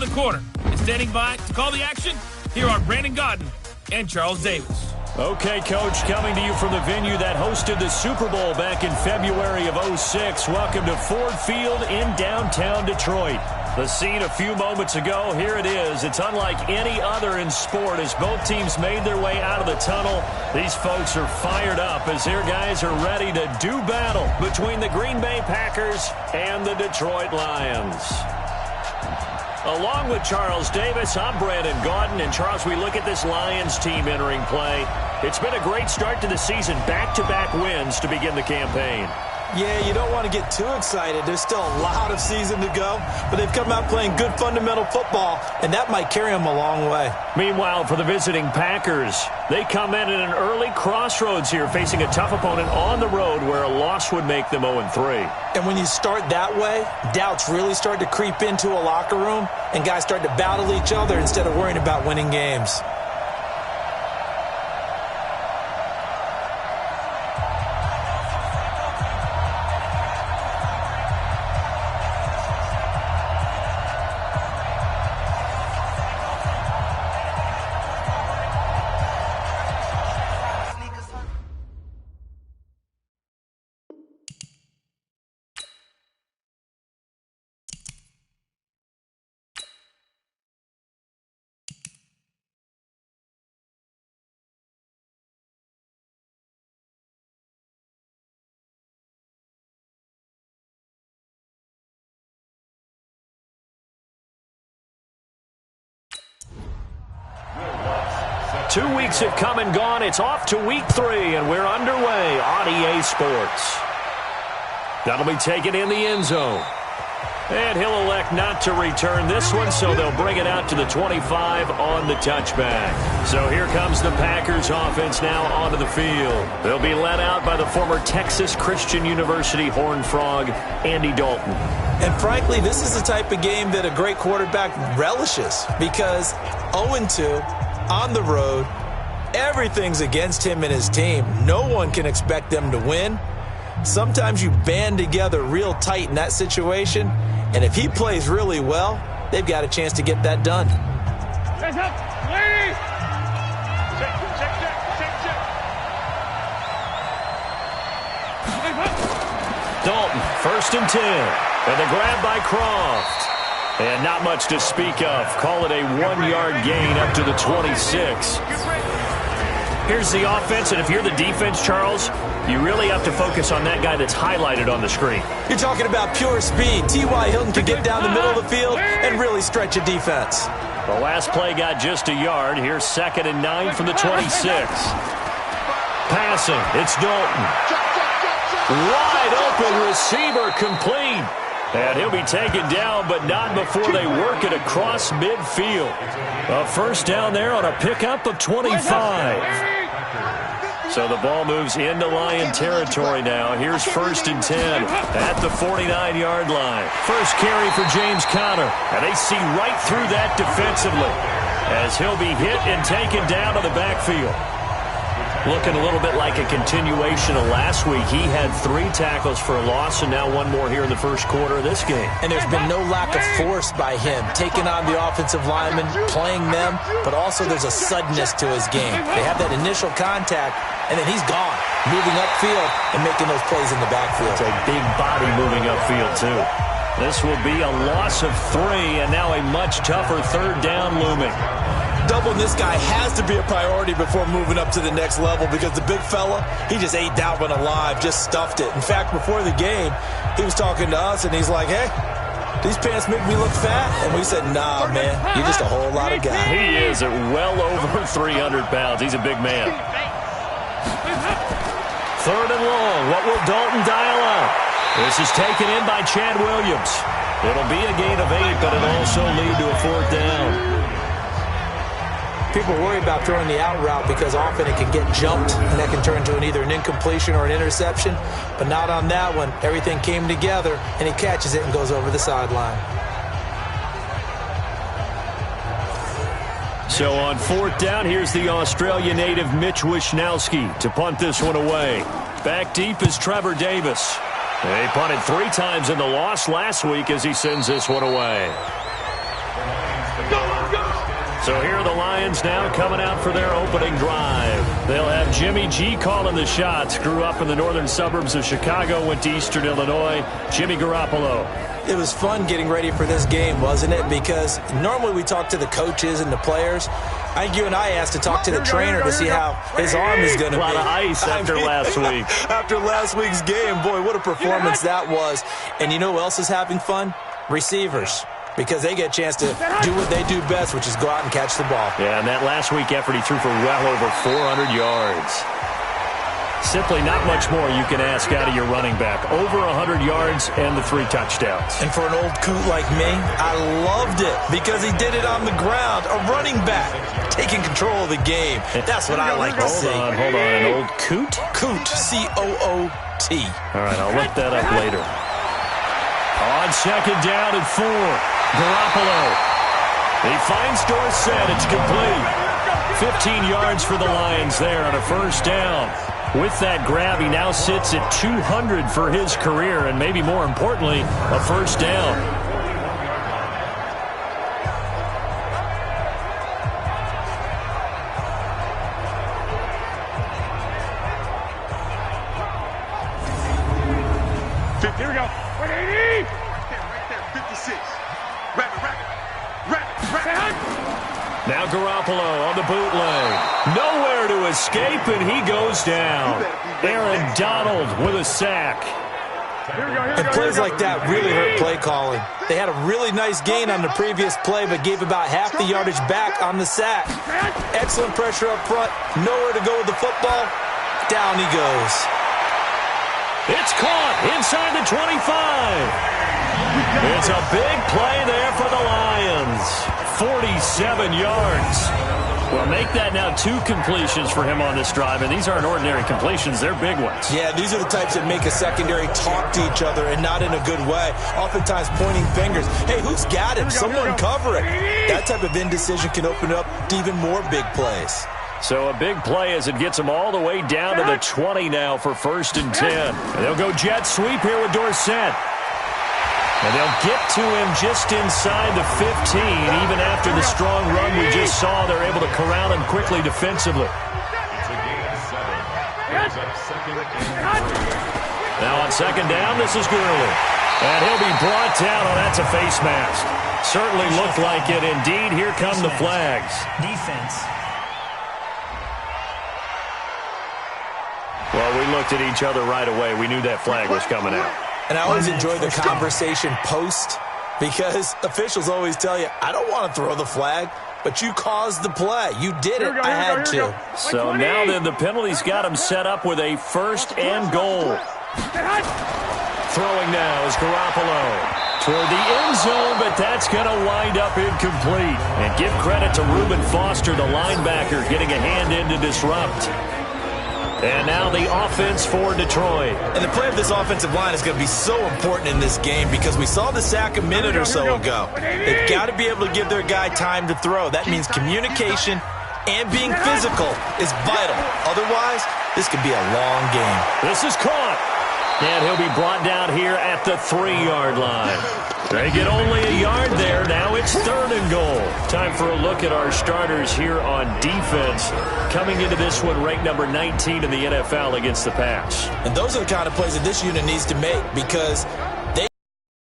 around the corner. And standing by to call the action, here are Brandon Gaudin and Charles Davis. Okay, Coach, coming to you from the venue that hosted the Super Bowl back in February of '06. Welcome to Ford Field in downtown Detroit. The scene a few moments ago, here it is. It's unlike any other in sport as both teams made their way out of the tunnel. These folks are fired up as their guys are ready to do battle between the Green Bay Packers and the Detroit Lions. Along with Charles Davis, I'm Brandon Gaudin. And Charles, we look at this Lions team entering play. It's been a great start to the season, back-to-back wins to begin the campaign. Yeah, you don't want to get too excited. There's still a lot of season to go, but they've come out playing good fundamental football, and that might carry them a long way. Meanwhile, for the visiting Packers, they come in at an early crossroads here, facing a tough opponent on the road where a loss would make them 0-3. And when you start that way, doubts really start to creep into a locker room, and guys start to battle each other instead of worrying about winning games. Two weeks have come and gone. It's off to week 3, and we're underway on EA Sports. That'll be taken in the end zone. And he'll elect not to return this one, so they'll bring it out to the 25 on the touchback. So here comes the Packers offense now onto the field. They'll be led out by the former Texas Christian University Horned Frog, Andy Dalton. And frankly, this is the type of game that a great quarterback relishes because 0-2 on the road, everything's against him and his team. No one can expect them to win. Sometimes you band together real tight in that situation, and if he plays really well, they've got a chance to get that done. Dalton, 1st and 10, and the grab by Croft. And not much to speak of. Call it a 1-yard gain up to the 26. Here's the offense, and if you're the defense, Charles, you really have to focus on that guy that's highlighted on the screen. You're talking about pure speed. T.Y. Hilton can get down the middle of the field and really stretch a defense. The last play got just a yard. Here's 2nd and 9 from the 26. Passing, it's Dalton. Wide open receiver complete. And he'll be taken down, but not before they work it across midfield. A first down there on a pickup of 25. So the ball moves into Lion territory now. Here's 1st and 10 at the 49-yard line. First carry for James Conner. And they see right through that defensively as he'll be hit and taken down to the backfield. Looking a little bit like a continuation of last week. He had 3 tackles for a loss and now 1 more here in the first quarter of this game. And there's been no lack of force by him, taking on the offensive linemen, playing them, but also there's a suddenness to his game. They have that initial contact, and then he's gone, moving upfield and making those plays in the backfield. It's a big body moving upfield, too. This will be a loss of 3, and now a much tougher 3rd down looming. Doubling this guy has to be a priority before moving up to the next level because the big fella, he just ate that one alive, just stuffed it. In fact, before the game, he was talking to us, and he's like, hey, these pants make me look fat? And we said, nah, man, you're just a whole lot of guy. He is at well over 300 pounds. He's a big man. 3rd and long. What will Dalton dial up? This is taken in by Chad Williams. It'll be a gain of 8, but it'll also lead to a 4th down. People worry about throwing the out route because often it can get jumped, and that can turn into either an incompletion or an interception. But not on that one. Everything came together, and he catches it and goes over the sideline. So on 4th down, here's the Australia native Mitch Wishnowsky to punt this one away. Back deep is Trevor Davis. They punted 3 times in the loss last week as he sends this one away. So here are the Lions now coming out for their opening drive. They'll have Jimmy G calling the shots. Grew up in the northern suburbs of Chicago, went to Eastern Illinois. Jimmy Garoppolo. It was fun getting ready for this game, wasn't it? Because normally we talk to the coaches and the players. I think you and I asked to talk to the trainer to see how his arm is going to be. A lot of ice after last week. After last week's game, boy, what a performance that was. And you know who else is having fun? Receivers. Because they get a chance to do what they do best, which is go out and catch the ball. Yeah, and that last week effort, he threw for well over 400 yards. Simply not much more you can ask out of your running back. Over 100 yards and the 3 touchdowns. And for an old coot like me, I loved it because he did it on the ground. A running back taking control of the game. That's what I like to see. Hold on. An old coot? Coot, C-O-O-T. All right, I'll look that up later. On second down and 4. Garoppolo. He finds Dorsett. It's complete. 15 yards for the Lions there on a first down. With that grab, he now sits at 200 for his career, and maybe more importantly, a first down. Here we go. 180. Right there. 56. Wrap it. Now Garoppolo on the bootleg. Nowhere to escape, and he goes down. Aaron Donald with a sack. And plays like that really hurt play calling. They had a really nice gain on the previous play, but gave about half the yardage back on the sack. Excellent pressure up front. Nowhere to go with the football. Down he goes. It's caught inside the 25. It's a big play there for the Lions. 47 yards. Well, make that now 2 completions for him on this drive, and these aren't ordinary completions. They're big ones. Yeah, these are the types that make a secondary talk to each other, and not in a good way. Oftentimes pointing fingers. Hey, who's got him? Someone cover it. That type of indecision can open up to even more big plays. So a big play as it gets them all the way down to the 20 now for 1st and 10. And they'll go jet sweep here with Dorsett. And they'll get to him just inside the 15. Even after the strong run we just saw, they're able to corral him quickly defensively. Now on second down, this is Gurley. And he'll be brought down. Oh, that's a face mask. Certainly looked like it. Indeed, here come the flags. Defense. Well, we looked at each other right away. We knew that flag was coming out. And I always enjoy the conversation post because officials always tell you, I don't want to throw the flag, but you caused the play. You did it. I had to. So now then the penalty's got him set up with a 1st and goal. Throwing now is Garoppolo toward the end zone, but that's going to wind up incomplete. And give credit to Reuben Foster, the linebacker, getting a hand in to disrupt. And now the offense for Detroit. And the play of this offensive line is going to be so important in this game because we saw the sack a minute or so ago. They've got to be able to give their guy time to throw. That means communication and being physical is vital. Otherwise, this could be a long game. This is caught. And he'll be brought down here at the 3-yard line. They get only a yard there. Now it's 3rd and goal. Time for a look at our starters here on defense. Coming into this one, ranked number 19 in the NFL against the pass. And those are the kind of plays that this unit needs to make because they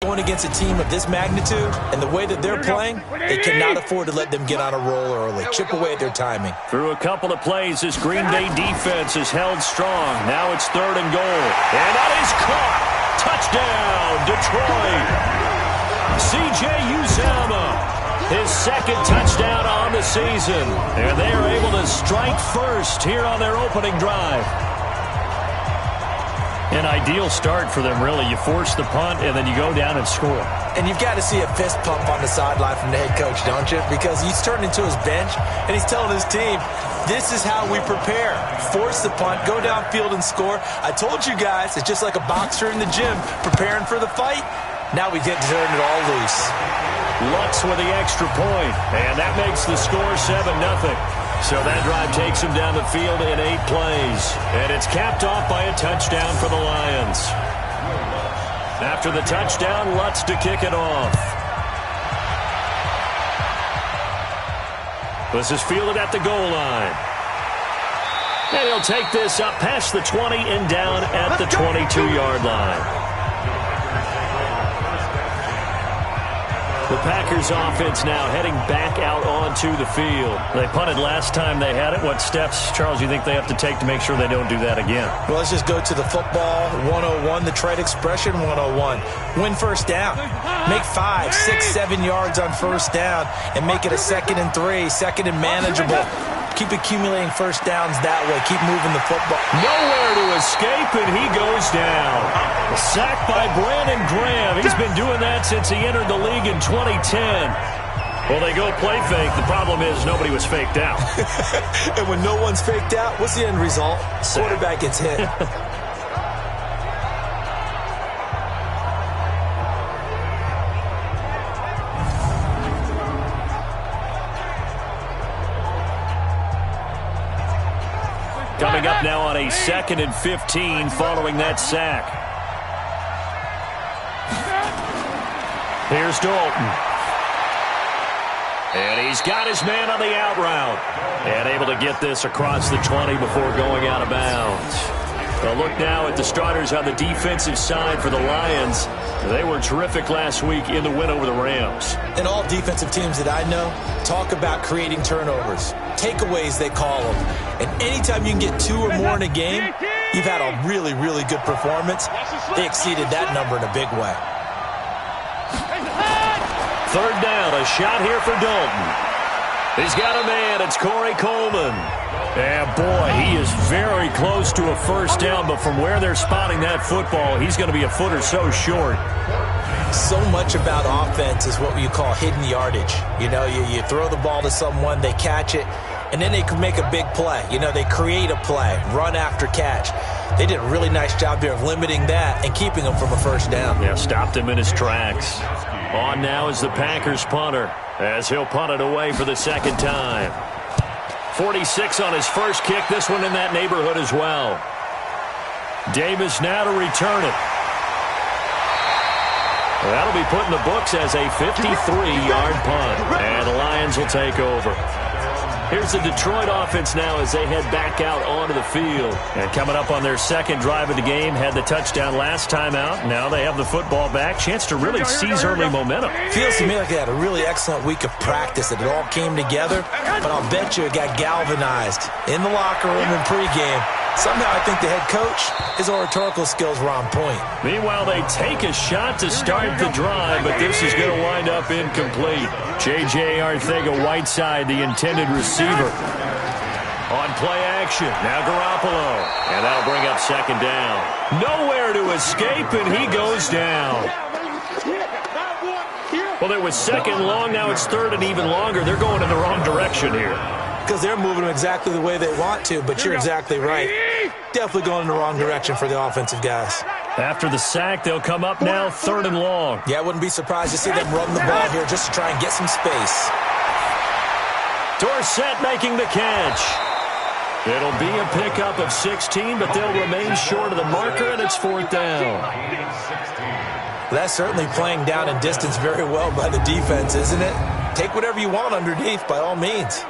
going against a team of this magnitude and the way that they're playing, they cannot afford to let them get on a roll early. Chip away at their timing. Through a couple of plays, this Green Bay defense is held strong. Now it's 3rd and goal. And that is caught. Touchdown, Detroit. C.J. Uzomah, his 2nd touchdown on the season. And they are able to strike first here on their opening drive. An ideal start for them, really. You force the punt, and then you go down and score. And you've got to see a fist pump on the sideline from the head coach, don't you? Because he's turned into his bench, and he's telling his team, this is how we prepare. Force the punt, go downfield and score. I told you guys, it's just like a boxer in the gym preparing for the fight. Now we get to turn it all loose. Lutz with the extra point, and that makes the score 7-0. So that drive takes him down the field in 8 plays. And it's capped off by a touchdown for the Lions. After the touchdown, Lutz to kick it off. This is fielded at the goal line. And he'll take this up past the 20 and down at the 22-yard line. The Packers offense now heading back out onto the field. They punted last time they had it. What steps, Charles, you think they have to take to make sure they don't do that again? Well, let's just go to the football 101, the trade expression 101. Win first down. Make 5, 6, 7 yards on first down and make it a 2nd and 3, 2nd and manageable. Keep accumulating first downs that way. Keep moving the football. Nowhere to escape, and he goes down. A sack by Brandon Graham. He's been doing that since he entered the league in 2010. Well, they go play fake. The problem is nobody was faked out. And when no one's faked out, what's the end result? Quarterback gets hit. Coming up now on a 2nd and 15 following that sack. Here's Dalton. And he's got his man on the out route. And able to get this across the 20 before going out of bounds. A look now at the starters on the defensive side for the Lions. They were terrific last week in the win over the Rams. And all defensive teams that I know talk about creating turnovers. Takeaways, they call them. And anytime you can get 2 or more in a game, you've had a really, really good performance. They exceeded that number in a big way. 3rd down, a shot here for Dalton. He's got a man. It's Corey Coleman. And boy, he is very close to a first down, but from where they're spotting that football, he's going to be a foot or so short. So much about offense is what you call hidden yardage. You know, you throw the ball to someone, they catch it, and then they can make a big play. You know, they create a play, run after catch. They did a really nice job there of limiting that and keeping him from a first down. Yeah, stopped him in his tracks. On now is the Packers punter as he'll punt it away for the 2nd time. 46 on his first kick, this one in that neighborhood as well. Davis now to return it. That'll be put in the books as a 53-yard punt. And the Lions will take over. Here's the Detroit offense now as they head back out onto the field. And coming up on their 2nd drive of the game, had the touchdown last time out. Now they have the football back. Chance to really seize early momentum. Feels to me like they had a really excellent week of practice. It all came together. But I'll bet you it got galvanized in the locker room in pregame. Somehow I think the head coach, his oratorical skills were on point. Meanwhile, they take a shot to start the drive, but this is going to wind up incomplete. J.J. Arcega-Whiteside, the intended receiver. On play action, now Garoppolo. And that'll bring up 2nd down. Nowhere to escape, and he goes down. Well, it was 2nd long, now it's 3rd and even longer. They're going in the wrong direction here. Because they're moving them exactly the way they want to, but you're exactly right. Definitely going in the wrong direction for the offensive guys. After the sack, they'll come up now 3rd and long. Yeah, I wouldn't be surprised to see them run the ball here just to try and get some space. Dorsett making the catch. It'll be a pickup of 16, but they'll remain short of the marker, and it's 4th down. That's certainly playing down in distance very well by the defense, isn't it? Take whatever you want underneath, by all means.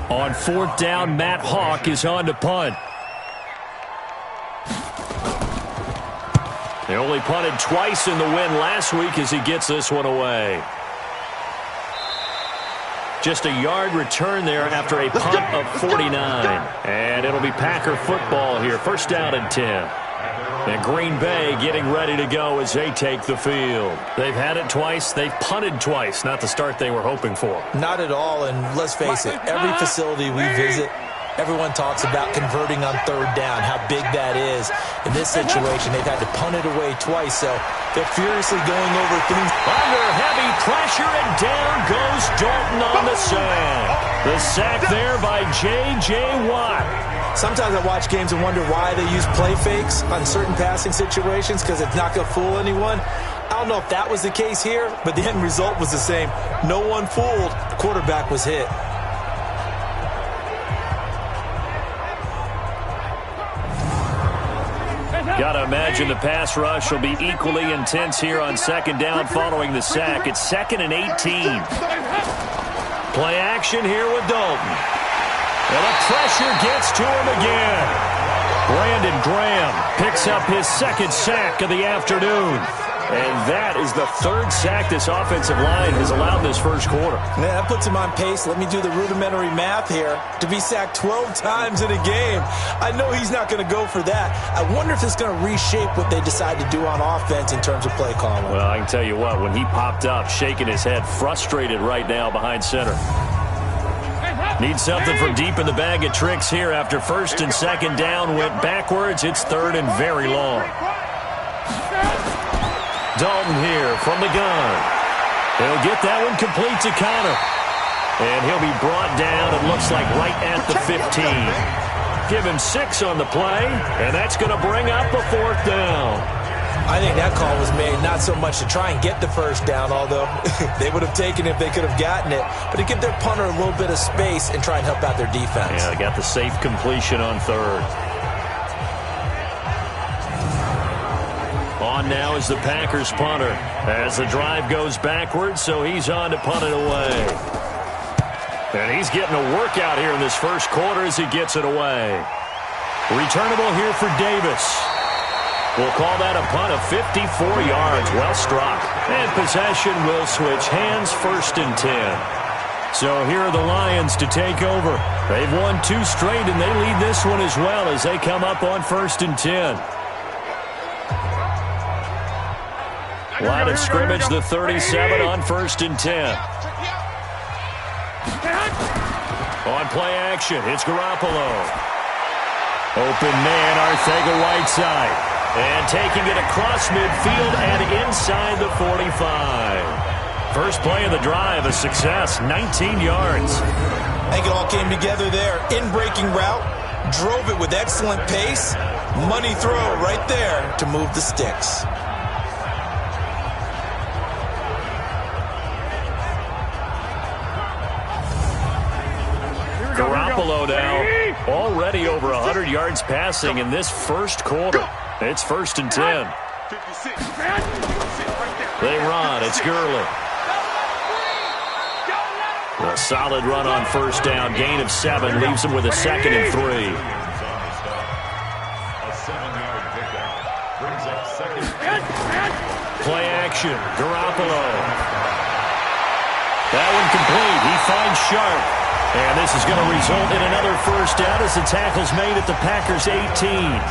On 4th down, Matt Hawk is on to punt. They only punted twice in the win last week as he gets this one away. Just a yard return there after a punt of 49. And it'll be Packer football here. 1st down and 10. And Green Bay getting ready to go as they take the field. They've had it twice. They've punted twice. Not the start they were hoping for. Not at all, and let's face it, every facility we visit, everyone talks about converting on 3rd down, how big that is. In this situation, they've had to punt it away twice, so they're furiously going over things. Under heavy pressure, and down goes Dalton on the sack. The sack there by J.J. Watt. Sometimes I watch games and wonder why they use play fakes on certain passing situations, because it's not going to fool anyone. I don't know if that was the case here, but the end result was the same. No one fooled. The quarterback was hit. Got to imagine the pass rush will be equally intense here on second down following the sack. It's 2nd and 18. Play action here with Dalton. And the pressure gets to him again. Brandon Graham picks up his 2nd sack of the afternoon. And that is the 3rd sack this offensive line has allowed this first quarter. Yeah, that puts him on pace. Let me do the rudimentary math here. To be sacked 12 times in a game, I know he's not going to go for that. I wonder if it's going to reshape what they decide to do on offense in terms of play calling. Well, I can tell you what, when he popped up, shaking his head, frustrated right now behind center. Needs something from deep in the bag of tricks here after 1st and 2nd down went backwards. It's 3rd and very long. Dalton here from the gun. He'll get that one complete to Connor. And he'll be brought down, it looks like, right at the 15. Give him 6 on the play, and that's going to bring up a 4th down. I think that call was made not so much to try and get the 1st down, although they would have taken it if they could have gotten it, but to give their punter a little bit of space and try and help out their defense. Yeah, they got the safe completion on 3rd. On now is the Packers punter as the drive goes backwards, so he's on to punt it away. And he's getting a workout here in this first quarter as he gets it away. Returnable here for Davis. We'll call that a punt of 54 yards. Well struck. And possession will switch hands, 1st and 10. So here are the Lions to take over. They've won 2 straight, and they lead this one as well as they come up on 1st and 10. Line of scrimmage, the 37 on 1st and 10. On play action, it's Garoppolo. Open man, Arcega-Whiteside. And taking it across midfield and inside the 45. First play of the drive, a success, 19 yards. I think it all came together there. In-breaking route, drove it with excellent pace. Money throw right there to move the sticks. Garoppolo now already over 100 yards passing in this first quarter. It's 1st and 10. They run. It's Gurley. A solid run on 1st down. Gain of 7 leaves him with a 2nd and 3. Play action. Garoppolo. That one complete. He finds Sharp. And this is going to result in another 1st down as the tackle's made at the Packers' 18.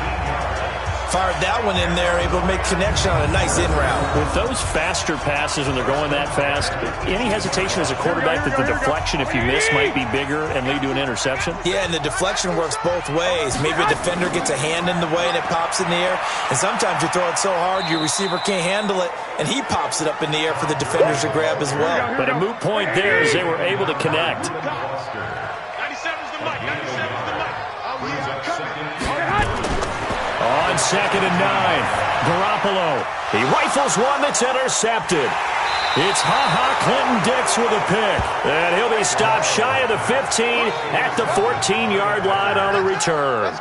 Fired that one in there, able to make connection on a nice in route. With those faster passes when they're going that fast, any hesitation as a quarterback that the deflection, if you miss, might be bigger and lead to an interception? Yeah, and the deflection works both ways. Maybe a defender gets a hand in the way and it pops in the air. And sometimes you throw it so hard your receiver can't handle it, and he pops it up in the air for the defenders to grab as well. But a moot point there as they were able to connect. 97's the mic. 97's the mic. On 2nd and 9, Garoppolo. He rifles one that's intercepted. It's Clinton-Dix with a pick. And he'll be stopped shy of the 15 at the 14-yard line on the return.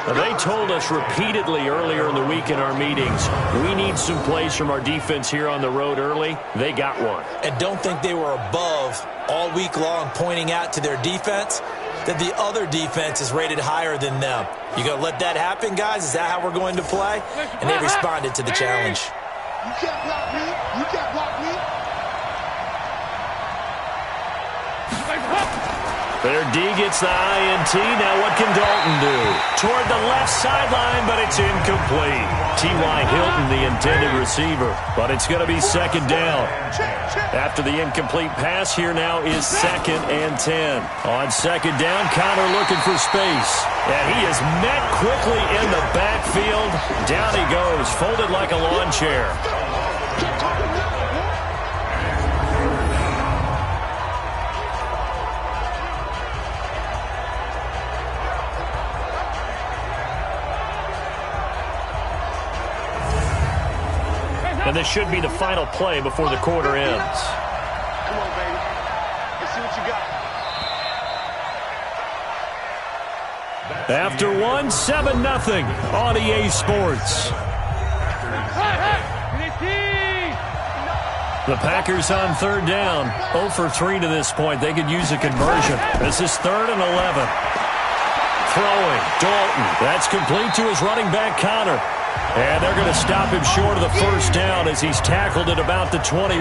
They told us repeatedly earlier in the week in our meetings, we need some plays from our defense here on the road early. They got one. And don't think they were above all week long pointing out to their defense that the other defense is rated higher than them. You going to let that happen, guys? Is that how we're going to play? And they responded to the challenge. You can't block me. You can't block me. Their D gets the INT. Now what can Dalton do? Toward the left sideline, but it's incomplete. T.Y. Hilton, the intended receiver. But it's going to be 2nd down. After the incomplete pass, here now is 2nd and 10. On 2nd down, Connor looking for space. And he is met quickly in the backfield. Down he goes, folded like a lawn chair. And this should be the final play before the quarter ends. Come on, baby. Let's see what you got. After one, 7-0 on EA Sports. The Packers on third down, 0 for 3 to this point. They could use a conversion. This is 3rd and 11. Throwing, Dalton. That's complete to his running back, Connor. And they're going to stop him short of the first down as he's tackled at about the 21.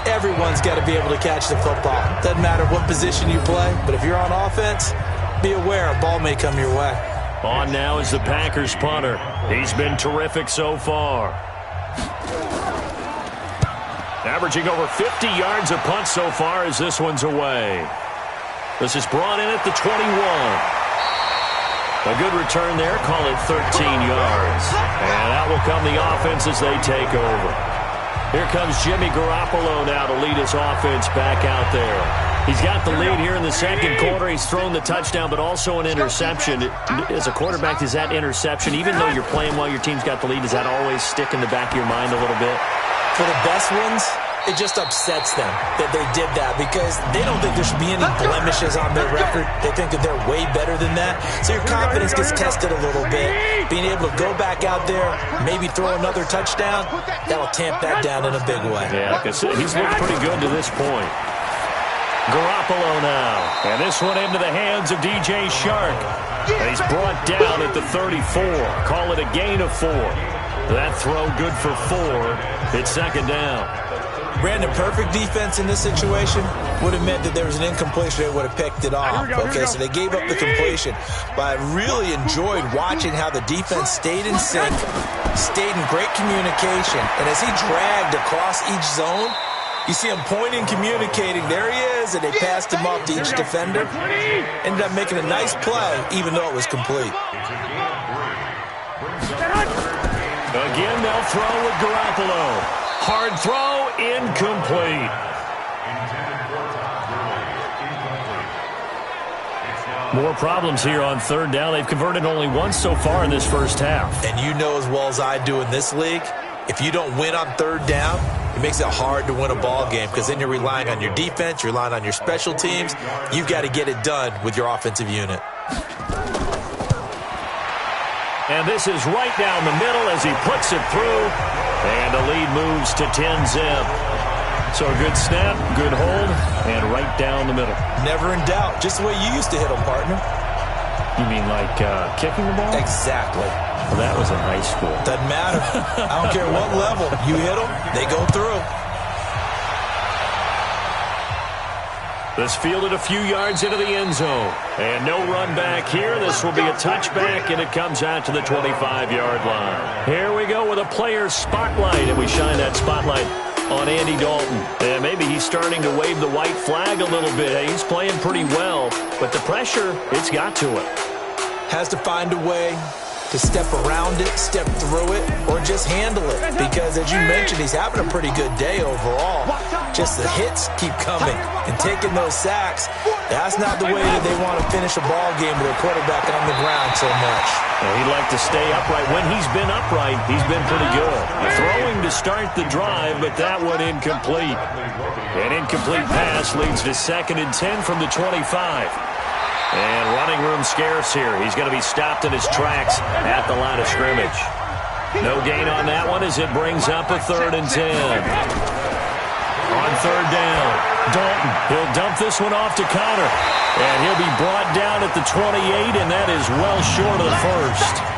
Everyone's got to be able to catch the football. Doesn't matter what position you play, but if you're on offense, be aware a ball may come your way. On now is the Packers punter. He's been terrific so far. Averaging over 50 yards a punt so far as this one's away. This is brought in at the 21. A good return there. Call it 13 yards. And out will come the offense as they take over. Here comes Jimmy Garoppolo now to lead his offense back out there. He's got the lead here in the second quarter. He's thrown the touchdown, but also an interception. As a quarterback, does that interception, even though you're playing while your team's got the lead, does that always stick in the back of your mind a little bit? For the best ones, it just upsets them that they did that because they don't think there should be any blemishes on their record. They think that they're way better than that. So your confidence gets tested a little bit. Being able to go back out there, maybe throw another touchdown, that'll tamp that down in a big way. Yeah, like I said, he's looked pretty good to this point. Garoppolo now. And this one into the hands of DJ Shark. And he's brought down at the 34. Call it a gain of 4. That throw good for 4. It's second down. Brandon, perfect defense in this situation would have meant that there was an incompletion. They would have picked it off. Okay, so they gave up the completion. But I really enjoyed watching how the defense stayed in sync, stayed in great communication. And as he dragged across each zone, you see him pointing, communicating. There he is, and they passed him off to each defender. Ended up making a nice play, even though it was complete. Again, they'll throw with Garoppolo. Hard throw, incomplete. More problems here on third down. They've converted only once so far in this first half. And you know as well as I do in this league, if you don't win on third down, it makes it hard to win a ball game because then you're relying on your defense, you're relying on your special teams. You've got to get it done with your offensive unit. And this is right down the middle as he puts it through. And the lead moves to 10-zip. So a good snap, good hold, and right down the middle. Never in doubt. Just the way you used to hit them, partner. You mean like kicking the ball? Exactly. Well, that was in high school. Doesn't matter. I don't care what level. You hit them, they go through. This fielded a few yards into the end zone. And no run back here. This will be a touchback, and it comes out to the 25-yard line. Here we go with a player's spotlight, and we shine that spotlight on Andy Dalton. And maybe he's starting to wave the white flag a little bit. Hey, he's playing pretty well, but the pressure, it's got to it. Has to find a way to step around it, step through it, or just handle it. Because as you mentioned, he's having a pretty good day overall. Just the hits keep coming and taking those sacks. That's not the way that they want to finish a ball game with their quarterback on the ground so much. Well, he'd like to stay upright. When he's been upright, he's been pretty good. Throwing to start the drive, but that one incomplete. An incomplete pass leads to 2nd and 10 from the 25. And running room scarce here. He's going to be stopped in his tracks at the line of scrimmage. No gain on that one as it brings up a 3rd and 10. On third down, Dalton. He'll dump this one off to Connor. And he'll be brought down at the 28, and that is well short of the first.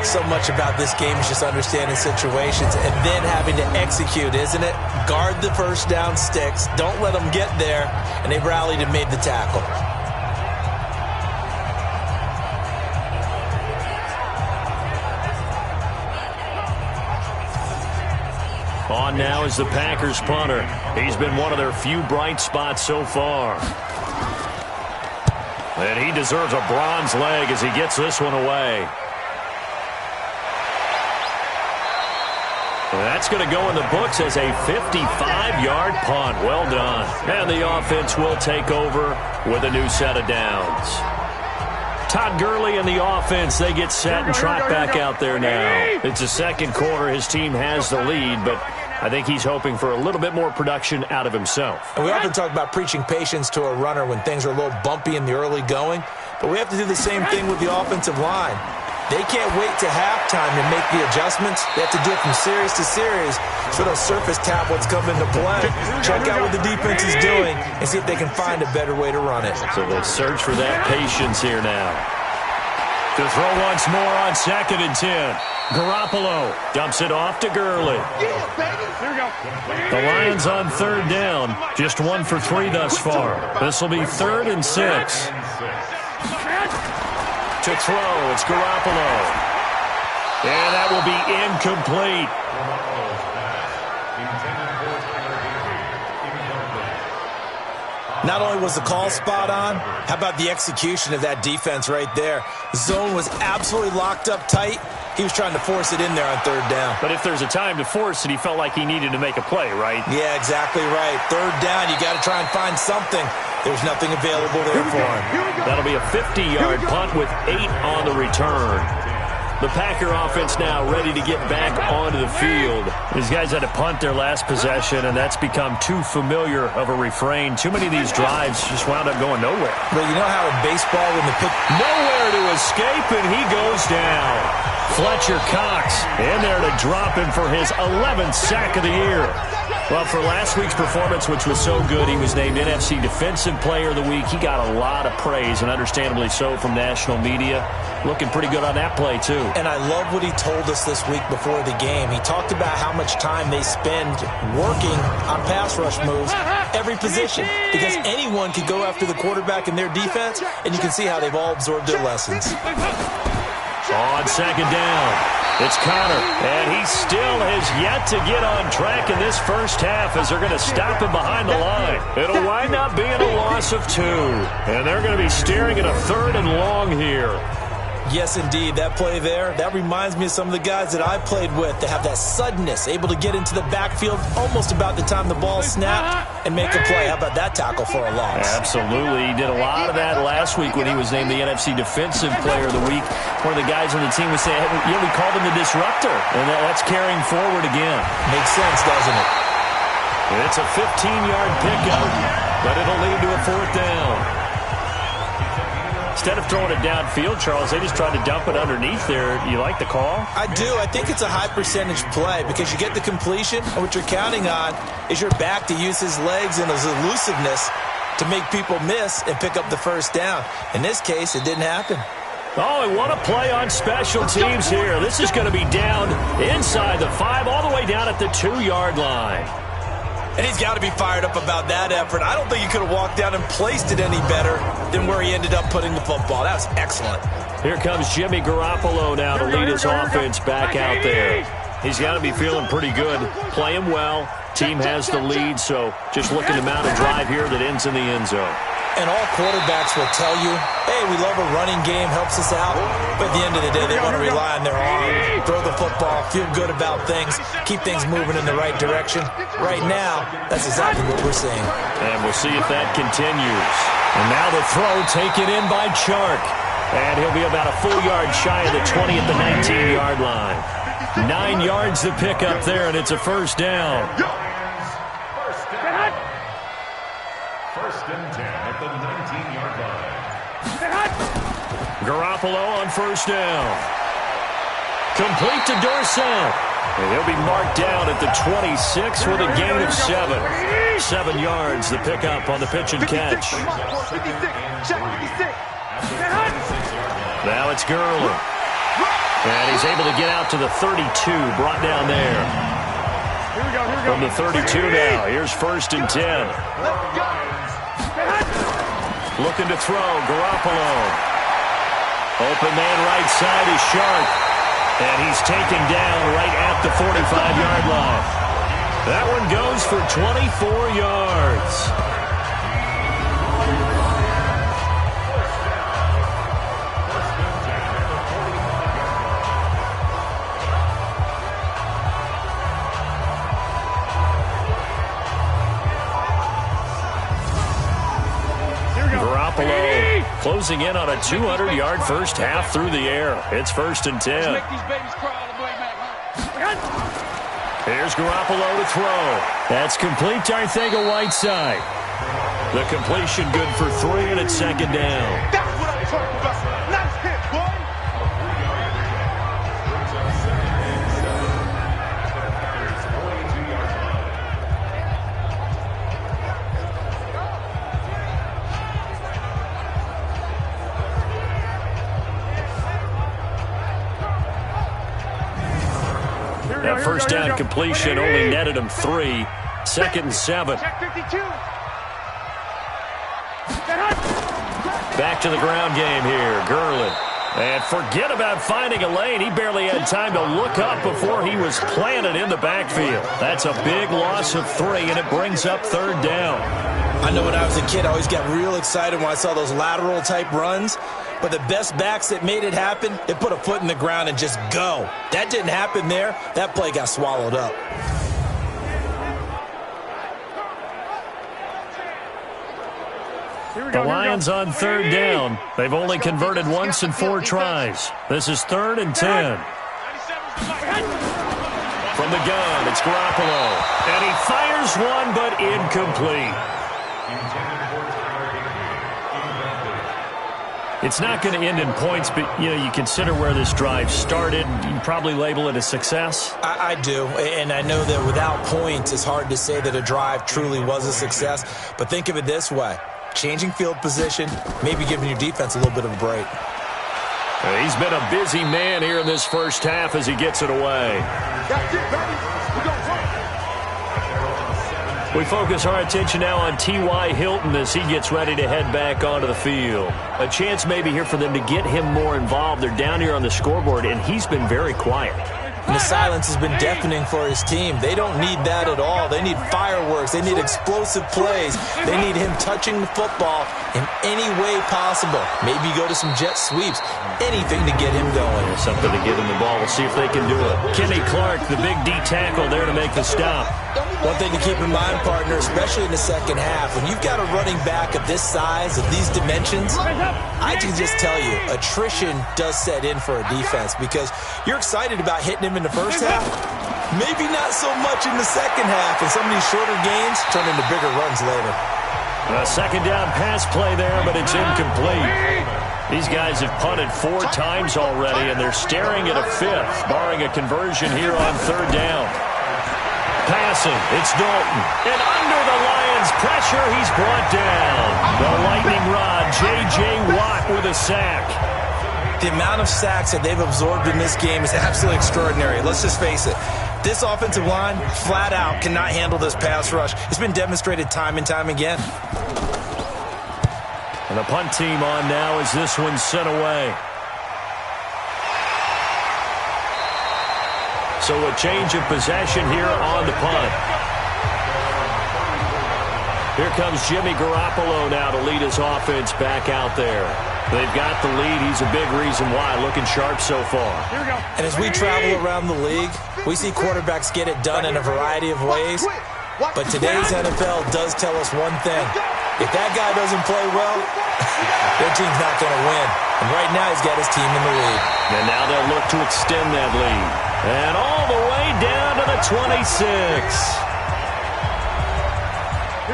So much about this game is just understanding situations and then having to execute, isn't it? Guard the first down sticks. Don't let them get there. And they rallied and made the tackle. On now is the Packers punter. He's been one of their few bright spots so far. And he deserves a bronze leg as he gets this one away. That's going to go in the books as a 55-yard punt. Well done. And the offense will take over with a new set of downs. Todd Gurley and the offense, they get set and trot back out there now. It's the second quarter. His team has the lead, but I think he's hoping for a little bit more production out of himself. And we often talk about preaching patience to a runner when things are a little bumpy in the early going, but we have to do the same thing with the offensive line. They can't wait to halftime to make the adjustments. They have to do it from series to series so those surface tablets come into play. Check out what the defense is doing and see if they can find a better way to run it. So they'll search for that patience here now. To throw once more on 2nd and 10. Garoppolo dumps it off to Gurley. The Lions on 3rd down. Just 1 for 3 thus far. This will be 3rd and 6. To throw, it's Garoppolo. And that will be incomplete. Not only was the call spot on, how about the execution of that defense right there? Zone was absolutely locked up tight. He was trying to force it in there on 3rd down. But if there's a time to force it, he felt like he needed to make a play, right? Yeah, exactly right. 3rd down, you got to try and find something. There's nothing available there for him. That'll be a 50-yard punt with 8 on the return. The Packer offense now ready to get back onto the field. These guys had to punt their last possession, and that's become too familiar of a refrain. Too many of these drives just wound up going nowhere. But you know how in baseball when the pitch... Nowhere to escape, and he goes down. Fletcher Cox in there to drop him for his 11th sack of the year. Well, for last week's performance, which was so good, he was named NFC Defensive Player of the Week. He got a lot of praise, and understandably so, from national media. Looking pretty good on that play, too. And I love what he told us this week before the game. He talked about how much time they spend working on pass rush moves, every position, because anyone could go after the quarterback in their defense, and you can see how they've all absorbed their lessons. On 2nd down, it's Connor, and he still has yet to get on track in this first half as they're going to stop him behind the line. It'll wind up being a loss of 2, and they're going to be staring at a 3rd and long here. Yes, indeed. That play there, that reminds me of some of the guys that I played with that have that suddenness, able to get into the backfield almost about the time the ball snapped and make a play. How about that tackle for a loss? Absolutely. He did a lot of that last week when he was named the NFC Defensive Player of the Week. One of the guys on the team was saying, hey, we called him the disruptor, and that's carrying forward again. Makes sense, doesn't it? It's a 15-yard pickup, but it'll lead to a 4th down. Instead of throwing it downfield, Charles, they just tried to dump it underneath there. You like the call? I do. I think it's a high-percentage play because you get the completion, and what you're counting on is your back to use his legs and his elusiveness to make people miss and pick up the 1st down. In this case, it didn't happen. Oh, and what a play on special teams here. This is going to be down inside the 5, all the way down at the 2-yard line. And he's got to be fired up about that effort. I don't think he could have walked down and placed it any better than where he ended up putting the football. That was excellent. Here comes Jimmy Garoppolo now to lead his offense back out there. He's got to be feeling pretty good, playing well. Team has the lead, so just looking to mount a drive here that ends in the end zone. And all quarterbacks will tell you, hey, we love a running game, helps us out. But at the end of the day, they want to rely on their arm, throw the football, feel good about things, keep things moving in the right direction. Right now, that's exactly what we're seeing. And we'll see if that continues. And now the throw taken in by Chark. And he'll be about a full yard shy of the 20 at the 19-yard line. 9 yards to pick up there, and it's a 1st down. First and 10 at the 19-yard line. Garoppolo on 1st down. Complete to Dorsett. And he'll be marked down at the 26 with a gain of 7. 7 yards, the pickup on the pitch and catch. Now it's Gurley. And he's able to get out to the 32, brought down there. From the 32 now, here's 1st and 10. Looking to throw, Garoppolo. Open man right side is Sharp. And he's taken down right at the 45-yard line. That one goes for 24 yards. Garoppolo closing in on a 200-yard first half through the air. It's 1st and 10. Here's Garoppolo to throw. That's complete to Arcega-Whiteside. The completion good for 3, and it's second down. That's what I'm talking about. Nice hit, boy. That first down completion only netted him 3. Second and 7. Check 52. Back to the ground game here. Gurley. And forget about finding a lane. He barely had time to look up before he was planted in the backfield. That's a big loss of 3, and it brings up third down. I know when I was a kid, I always got real excited when I saw those lateral-type runs. But the best backs that made it happen, they put a foot in the ground and just go. That didn't happen there. That play got swallowed up. The Lions on third down. They've only converted once in 4 tries. This is 3rd and 10. From the gun, it's Garoppolo. And he fires one, but incomplete. It's not going to end in points, but you consider where this drive started. You probably label it a success. I do, and I know that without points, it's hard to say that a drive truly was a success. But think of it this way. Changing field position, maybe giving your defense a little bit of a break. He's been a busy man here in this first half as he gets it away. That's it, baby. We're going to We focus our attention now on T.Y. Hilton as he gets ready to head back onto the field. A chance maybe here for them to get him more involved. They're down here on the scoreboard, and he's been very quiet. And the silence has been deafening for his team. They don't need that at all. They need fireworks. They need explosive plays. They need him touching the football in any way possible. Maybe go to some jet sweeps. Anything to get him going. Something to get him the ball. We'll see if they can do it. Kenny Clark, the big D tackle there to make the stop. One thing to keep in mind, partner, especially in the second half, when you've got a running back of this size, of these dimensions, I can just tell you, attrition does set in for a defense because you're excited about hitting him in the first half, maybe not so much in the second half, and some of these shorter gains turn into bigger runs later. A second down pass play there, but it's incomplete. These guys have punted 4 times already, and they're staring at a 5th, barring a conversion here on third down. Passing, it's Dalton. And under the Lions' pressure, he's brought down. The lightning rod, J.J. Watt with a sack. The amount of sacks that they've absorbed in this game is absolutely extraordinary. Let's just face it. This offensive line, flat out, cannot handle this pass rush. It's been demonstrated time and time again. And the punt team on now as this one's sent away. So a change of possession here on the punt. Here comes Jimmy Garoppolo now to lead his offense back out there. They've got the lead. He's a big reason why. Looking sharp so far. And as we travel around the league, we see quarterbacks get it done in a variety of ways. But today's NFL does tell us one thing. If that guy doesn't play well, their team's not going to win. And right now he's got his team in the lead. And now they'll look to extend that lead. And all the way down to the 26.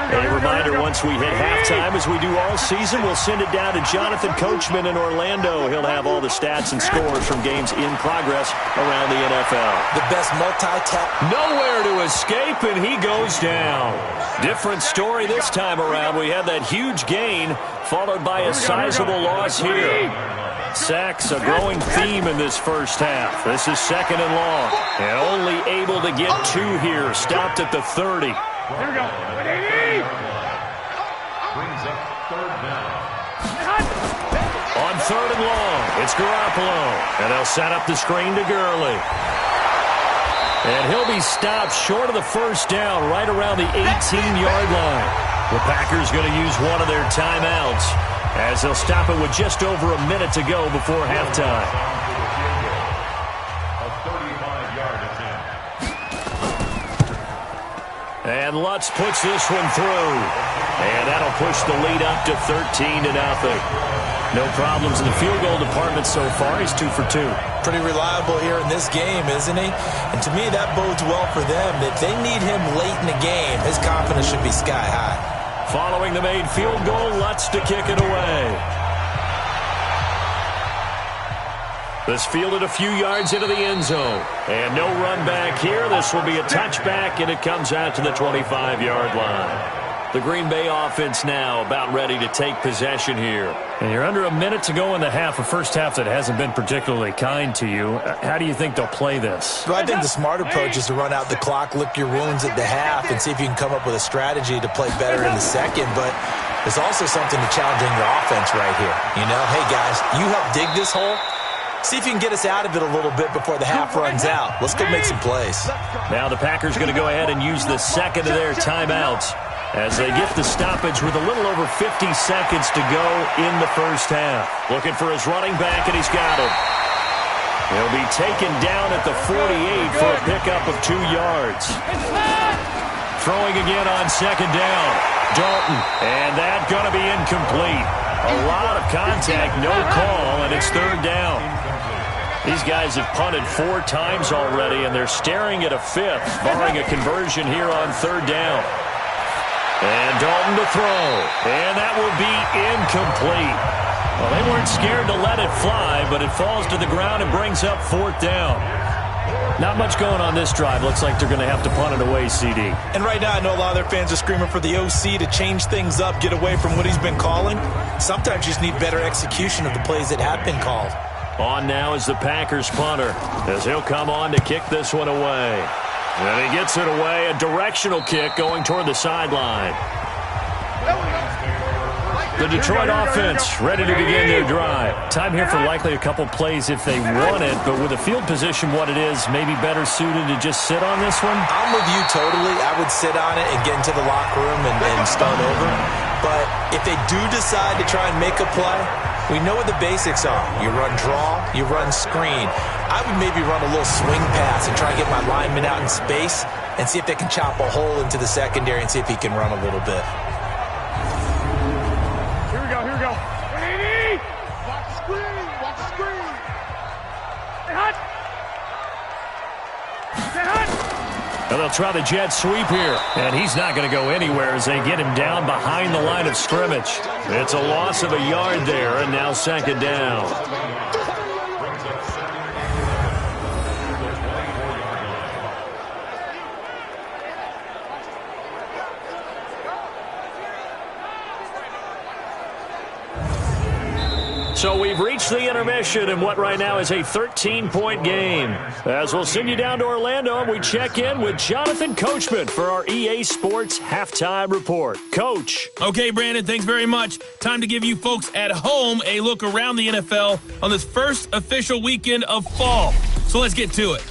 A reminder, once we hit halftime, as we do all season, we'll send it down to Jonathan Coachman in Orlando. He'll have all the stats and scores from games in progress around the NFL. The best multi-tap. Nowhere to escape, and he goes down. Different story this time around. We had that huge gain, followed by a sizable loss here. Sacks, a growing theme in this first half. This is second and long. And only able to get 2 here. Stopped at the 30. Here we go. Brings up third down. On third and long, it's Garoppolo. And they'll set up the screen to Gurley. And he'll be stopped short of the first down, right around the 18-yard line. The Packers going to use one of their timeouts, as they'll stop it with just over a minute to go before halftime. A 35-yard attempt. And Lutz puts this one through. And that'll push the lead up to 13-0. No problems in the field goal department so far. He's 2 for 2. Pretty reliable here in this game, isn't he? And to me, that bodes well for them. If they need him late in the game, his confidence should be sky high. Following the made field goal, Lutz to kick it away. This fielded a few yards into the end zone. And no run back here. This will be a touchback, and it comes out to the 25-yard line. The Green Bay offense now about ready to take possession here. And you're under a minute to go in the half, a first half that hasn't been particularly kind to you. How do you think they'll play this? Well, I think the smart approach is to run out the clock, lick your wounds at the half, and see if you can come up with a strategy to play better in the second. But there's also something to challenging your offense right here. You know, hey, guys, you help dig this hole. See if you can get us out of it a little bit before the half runs out. Let's go make some plays. Now the Packers going to go ahead and use the second of their timeouts as they get the stoppage with a little over 50 seconds to go in the first half. Looking for his running back, and he's got him. He'll be taken down at the 48 for a pickup of 2 yards. Throwing again on second down. Dalton, and that's going to be incomplete. A lot of contact, no call, and it's third down. These guys have punted 4 times already, and they're staring at a 5th, barring a conversion here on third down. And Dalton to throw, and that will be incomplete. Well, they weren't scared to let it fly, but it falls to the ground and brings up 4th down. Not much going on this drive. Looks like they're going to have to punt it away, CD. And right now, I know a lot of their fans are screaming for the OC to change things up, get away from what he's been calling. Sometimes you just need better execution of the plays that have been called. On now is the Packers punter, as he'll come on to kick this one away. And he gets it away, a directional kick going toward the sideline. The Detroit offense ready to begin their drive. Time here for likely a couple plays if they want it, but with the field position what it is, maybe better suited to just sit on this one? I'm with you totally. I would sit on it and get into the locker room and start over. But if they do decide to try and make a play, we know what the basics are. You run draw, you run screen. I would maybe run a little swing pass and try and get my lineman out in space and see if they can chop a hole into the secondary and see if he can run a little bit. Here we go. Watch the screen. Stay hot. And they'll try the jet sweep here. And he's not going to go anywhere as they get him down behind the line of scrimmage. It's a loss of a yard there, and now second down. So we've reached the intermission in what right now is a 13-point game. As we'll send you down to Orlando, and we check in with Jonathan Coachman for our EA Sports Halftime Report. Coach. Okay, Brandon, thanks very much. Time to give you folks at home a look around the NFL on this first official weekend of fall. So let's get to it.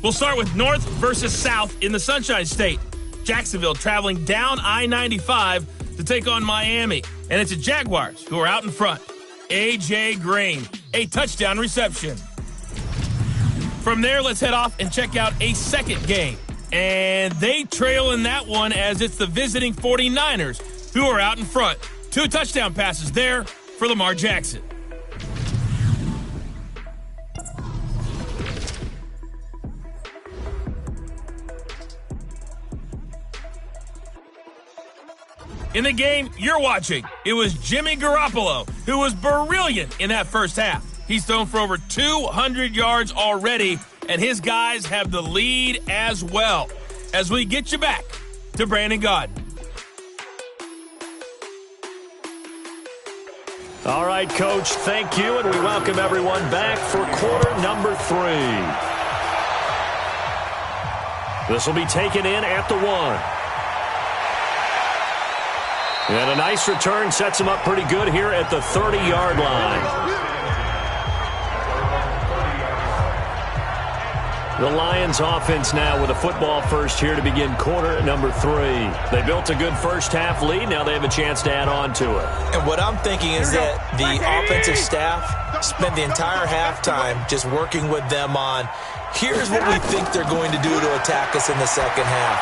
We'll start with North versus South in the Sunshine State. Jacksonville traveling down I-95 to take on Miami. And it's the Jaguars who are out in front. A.J. Green, a touchdown reception. From there, let's head off and check out a second game. And they trail in that one as it's the visiting 49ers who are out in front. 2 touchdown passes there for Lamar Jackson. In the game you're watching, it was Jimmy Garoppolo who was brilliant in that first half. He's thrown for over 200 yards already, and his guys have the lead as well. As we get you back to Brandon Gaudin. All right, Coach, thank you, and we welcome everyone back for quarter number 3. This will be taken in at the 1. And a nice return sets him up pretty good here at the 30-yard line. The Lions offense now with a football first here to begin quarter number 3. They built a good first half lead. Now they have a chance to add on to it. And what I'm thinking is that the offensive staff spent the entire halftime just working with them on, here's what we think they're going to do to attack us in the second half.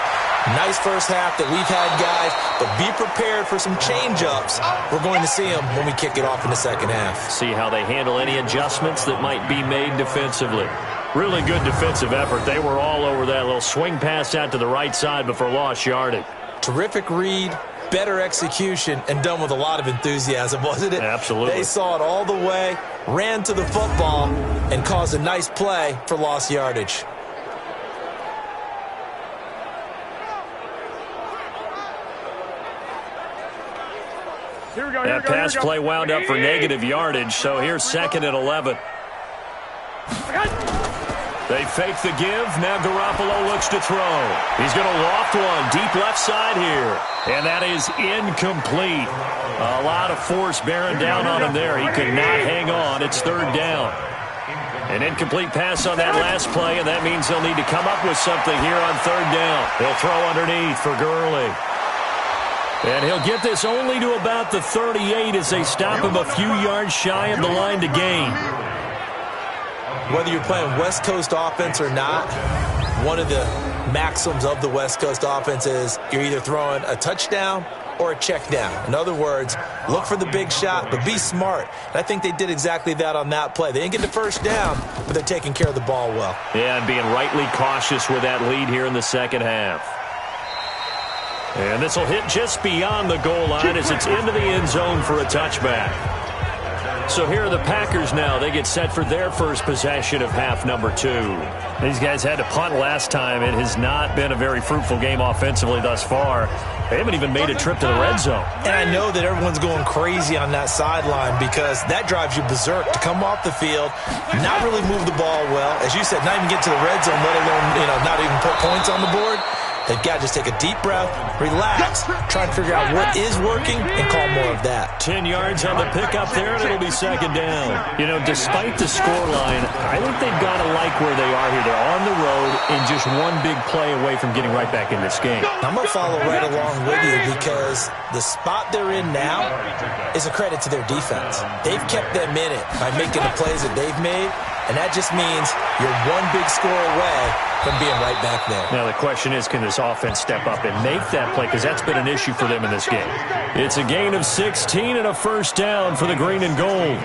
Nice first half that we've had, guys, but be prepared for some change-ups. We're going to see them when we kick it off in the second half. See how they handle any adjustments that might be made defensively. Really good defensive effort. They were all over that little swing pass out to the right side before lost yardage. Terrific read, better execution, and done with a lot of enthusiasm, wasn't it? Absolutely. They saw it all the way, ran to the football, and caused a nice play for lost yardage. That pass play wound up for negative yardage, so here's 2nd and 11. They fake the give. Now Garoppolo looks to throw. He's going to loft one deep left side here. And that is incomplete. A lot of force bearing down on him there. He could not hang on. It's 3rd down. An incomplete pass on that last play, and that means they'll need to come up with something here on 3rd down. They'll throw underneath for Gurley. And he'll get this only to about the 38 as they stop him a few yards shy of the line to gain. Whether you're playing West Coast offense or not, one of the maxims of the West Coast offense is you're either throwing a touchdown or a check down. In other words, look for the big shot, but be smart. And I think they did exactly that on that play. They didn't get the first down, but they're taking care of the ball well. Yeah, and being rightly cautious with that lead here in the second half. And this will hit just beyond the goal line as it's into the end zone for a touchback. So here are the Packers now. They get set for their first possession of half number 2. These guys had to punt last time. It has not been a very fruitful game offensively thus far. They haven't even made a trip to the red zone. And I know that everyone's going crazy on that sideline because that drives you berserk to come off the field, not really move the ball well. As you said, not even get to the red zone, let alone, not even put points on the board. They've got to just take a deep breath, relax, try and figure out what is working, and call more of that. 10 yards on the pickup there, and it'll be 2nd down. Despite the scoreline, I think they've got to like where they are here. They're on the road and just one big play away from getting right back in this game. I'm going to follow right along with you because the spot they're in now is a credit to their defense. They've kept them in it by making the plays that they've made, and that just means you're one big score away from being right back there. Now the question is, can this offense step up and make that play? Because that's been an issue for them in this game. It's a gain of 16 and a first down for the green and gold.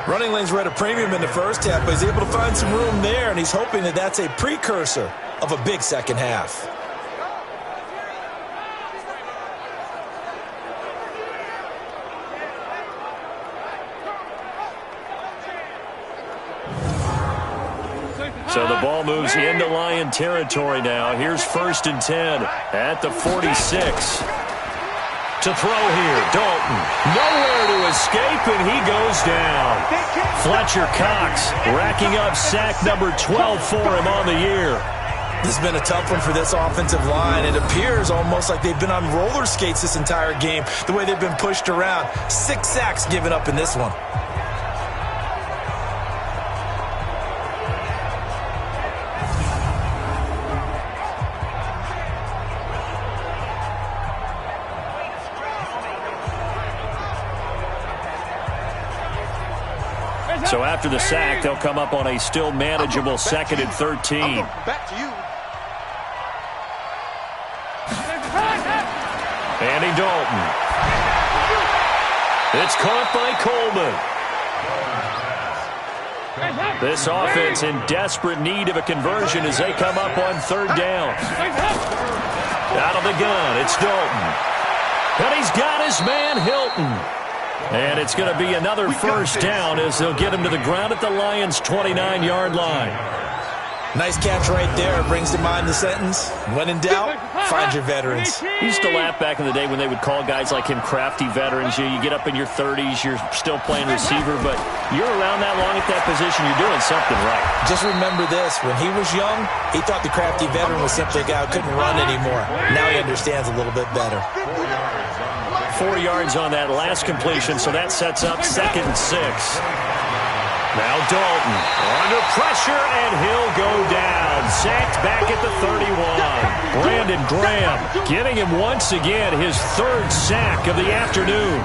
Running lanes were at a premium in the first half, but he's able to find some room there, and he's hoping that that's a precursor of a big second half. So the ball moves into Lion territory now. Here's 1st and 10 at the 46. To throw here, Dalton. Nowhere to escape, and he goes down. Fletcher Cox racking up sack number 12 for him on the year. This has been a tough one for this offensive line. It appears almost like they've been on roller skates this entire game, the way they've been pushed around. 6 sacks given up in this one. So after the sack, they'll come up on a still manageable 2nd and 13. Back to you. Andy Dalton. It's caught by Coleman. This offense in desperate need of a conversion as they come up on 3rd down. Out of the gun, it's Dalton. And he's got his man Hilton. And it's going to be another first down as they'll get him to the ground at the Lions' 29-yard line. Nice catch right there. Brings to mind the sentence, when in doubt, find your veterans. He used to laugh back in the day when they would call guys like him crafty veterans. You get up in your 30s, you're still playing receiver, but you're around that long at that position, you're doing something right. Just remember this. When he was young, he thought the crafty veteran was simply a guy who couldn't run anymore. Now he understands a little bit better. 4 yards on that last completion, so that sets up 2nd and 6. Now Dalton under pressure, and he'll go down. Sacked back at the 31. Brandon Graham getting him once again his 3rd sack of the afternoon.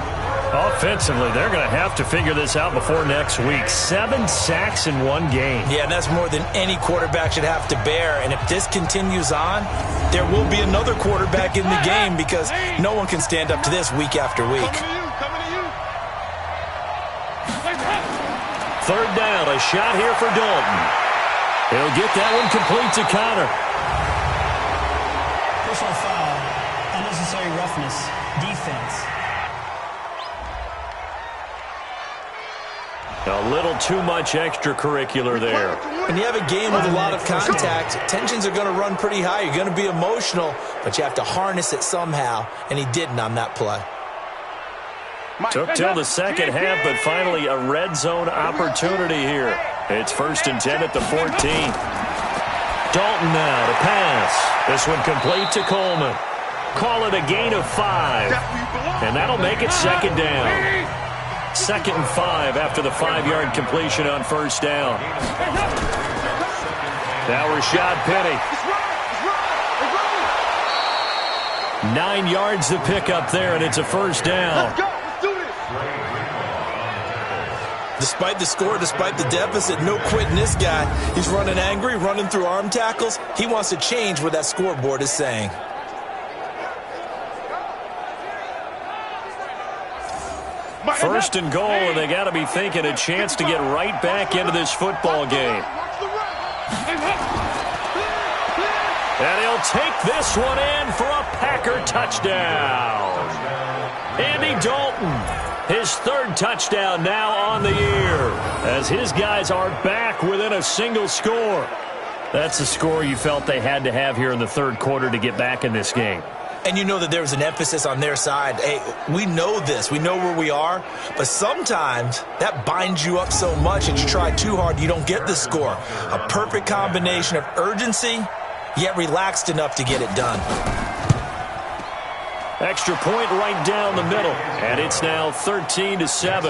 Offensively, they're going to have to figure this out before next week. 7 sacks in one game. Yeah, and that's more than any quarterback should have to bear. And if this continues on, there will be another quarterback in the game because no one can stand up to this week after week. Third down, a shot here for Dalton. He'll get that one complete to Connor. Personal foul, unnecessary roughness, defense. A little too much extracurricular there. When you have a game with a lot of contact, tensions are going to run pretty high. You're going to be emotional, but you have to harness it somehow, and he didn't on that play. Took till the second half, but finally a red zone opportunity here. It's 1st and 10 at the 14. Dalton now to pass. This one complete to Coleman. Call it a gain of 5. And that'll make it 2nd down. 2nd and 5 after the 5-yard completion on 1st down. Now Rashad Penny. 9 yards to pick up there, and it's a 1st down. Despite the score, despite the deficit, no quitting this guy. He's running angry, running through arm tackles. He wants to change what that scoreboard is saying. First and goal, and they got to be thinking a chance to get right back into this football game. And he'll take this one in for a Packer touchdown. Andy Dalton. His 3rd touchdown now on the year as his guys are back within a single score. That's the score you felt they had to have here in the 3rd quarter to get back in this game. And you know that there was an emphasis on their side. Hey, we know this. We know where we are. But sometimes that binds you up so much and you try too hard, you don't get the score. A perfect combination of urgency, yet relaxed enough to get it done. Extra point right down the middle, and it's now 13-7.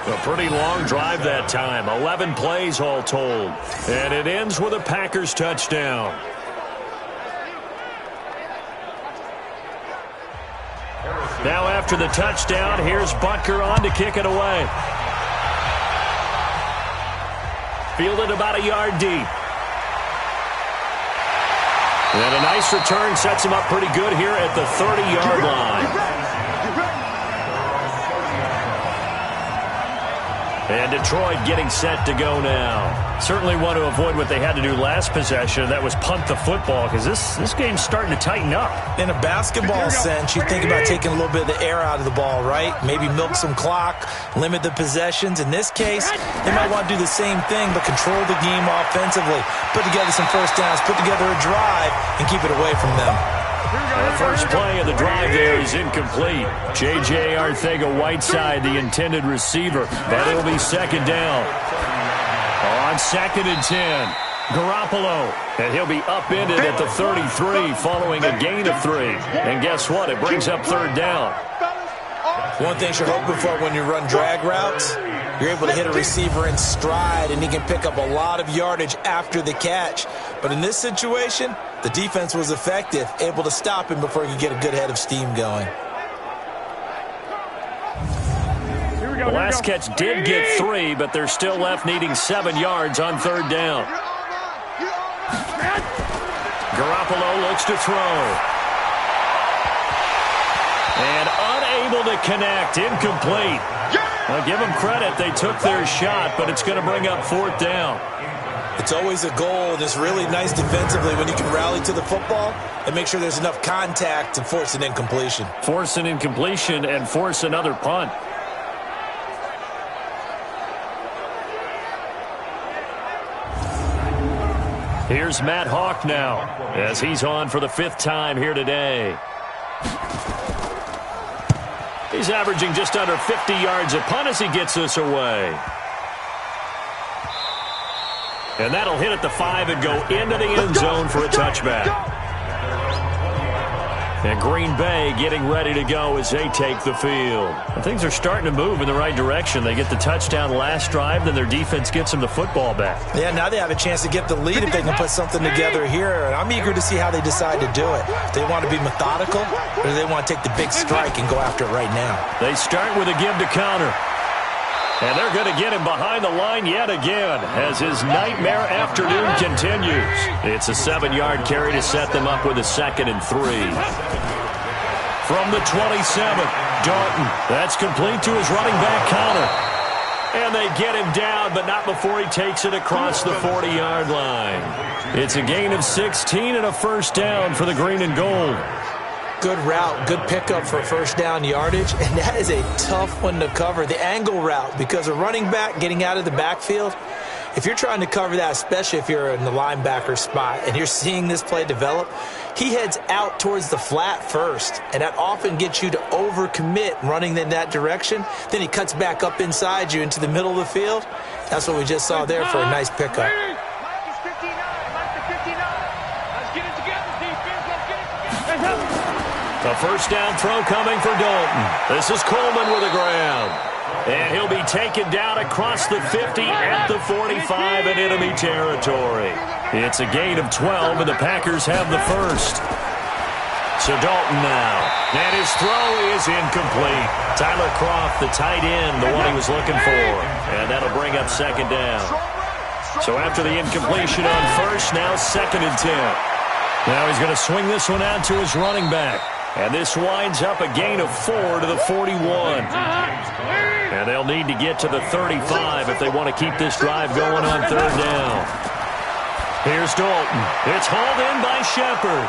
A pretty long drive that time, 11 plays all told. And it ends with a Packers touchdown. Now after the touchdown, here's Butker on to kick it away. Fielded about a yard deep. And a nice return sets him up pretty good here at the 30-yard line. And Detroit getting set to go now. Certainly want to avoid what they had to do last possession. That was punt the football because this game's starting to tighten up. In a basketball sense, you think about taking a little bit of the air out of the ball, right? Maybe milk some clock, limit the possessions. In this case, they might want to do the same thing but control the game offensively. Put together some first downs, put together a drive, and keep it away from them. The first play of the drive there is incomplete. J.J. Arcega-Whiteside, the intended receiver, but it'll be 2nd down. On 2nd and 10, Garoppolo, and he'll be upended at the 33 following a gain of 3. And guess what? It brings up 3rd down. One thing you're hoping for when you run drag routes, you're able to hit a receiver in stride, and he can pick up a lot of yardage after the catch. But in this situation, the defense was effective, able to stop him before he could get a good head of steam going. The last catch did get 3, but they're still left needing 7 yards on 3rd down. Garoppolo looks to throw. And unable to connect, incomplete. I'll give them credit, they took their shot, but it's going to bring up 4th down. It's always a goal, and it's really nice defensively when you can rally to the football and make sure there's enough contact to force an incompletion. Force an incompletion and force another punt. Here's Matt Hawk now as he's on for the 5th time here today. He's averaging just under 50 yards a punt as he gets this away. And that'll hit at the 5 and go into the end zone for a touchback. And Green Bay getting ready to go as they take the field. And things are starting to move in the right direction. They get the touchdown last drive, then their defense gets them the football back. Yeah, now they have a chance to get the lead if they can put something together here. And I'm eager to see how they decide to do it. If they want to be methodical, or do they want to take the big strike and go after it right now? They start with a give to counter. And they're going to get him behind the line yet again as his nightmare afternoon continues. It's a 7-yard carry to set them up with a 2nd and 3. From the 27, Dalton. That's complete to his running back, Connor. And they get him down, but not before he takes it across the 40-yard line. It's a gain of 16 and a first down for the green and gold. Good route, good pickup for first down yardage, and that is a tough one to cover, the angle route, because a running back getting out of the backfield, if you're trying to cover that, especially if you're in the linebacker spot and you're seeing this play develop, he heads out towards the flat first, and that often gets you to overcommit running in that direction. Then he cuts back up inside you into the middle of the field. That's what we just saw there for a nice pickup. A first down throw coming for Dalton. This is Coleman with the ground. And he'll be taken down across the 50 at the 45 in enemy territory. It's a gain of 12, and the Packers have the first. So Dalton now. And his throw is incomplete. Tyler Kroft, the tight end, the one he was looking for. And that'll bring up 2nd down. So after the incompletion on first, now 2nd and 10. Now he's going to swing this one out to his running back. And this winds up a gain of 4 to the 41. And they'll need to get to the 35 if they want to keep this drive going on 3rd down. Here's Dalton. It's hauled in by Shepard.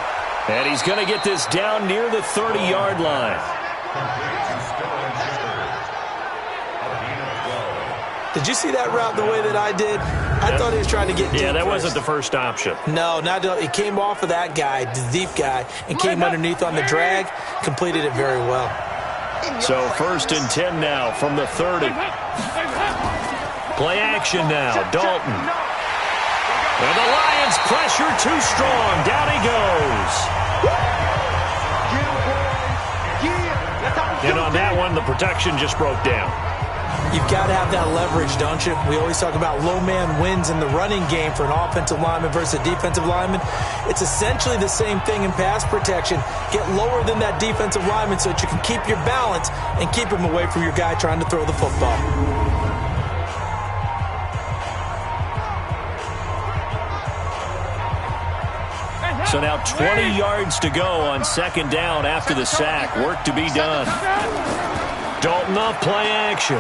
And he's going to get this down near the 30-yard line. Did you see that route the way that I did? I thought he was trying to get deep. Yeah, that first. wasn't the first option. No, he came off of that guy, the deep guy, and came underneath on the drag, completed it very well. So 1st and 10 now from the 30. Play action now, Dalton. And the Lions pressure too strong. Down he goes. And on that one, the protection just broke down. You've got to have that leverage, don't you? We always talk about low man wins in the running game for an offensive lineman versus a defensive lineman. It's essentially the same thing in pass protection. Get lower than that defensive lineman so that you can keep your balance and keep him away from your guy trying to throw the football. So now 20 yards to go on 2nd down after the sack. Work to be done. Dalton off play action.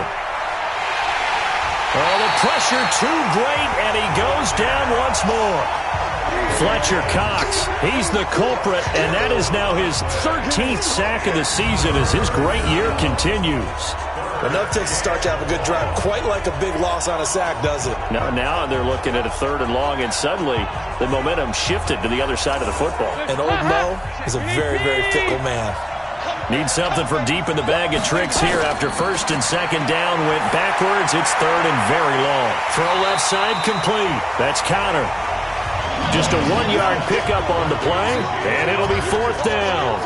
Oh, the pressure too great, and he goes down once more. Fletcher Cox, he's the culprit, and that is now his 13th sack of the season as his great year continues. Enough takes a start to have a good drive, quite like a big loss on a sack, does it? Now they're looking at a 3rd and long, and suddenly the momentum shifted to the other side of the football. And old Mo is a very, very fickle man. Need something from deep in the bag of tricks here after 1st and 2nd down. Went backwards. It's 3rd and very long. Throw left side complete. That's Connor. Just a 1-yard pickup on the play, and it'll be 4th down.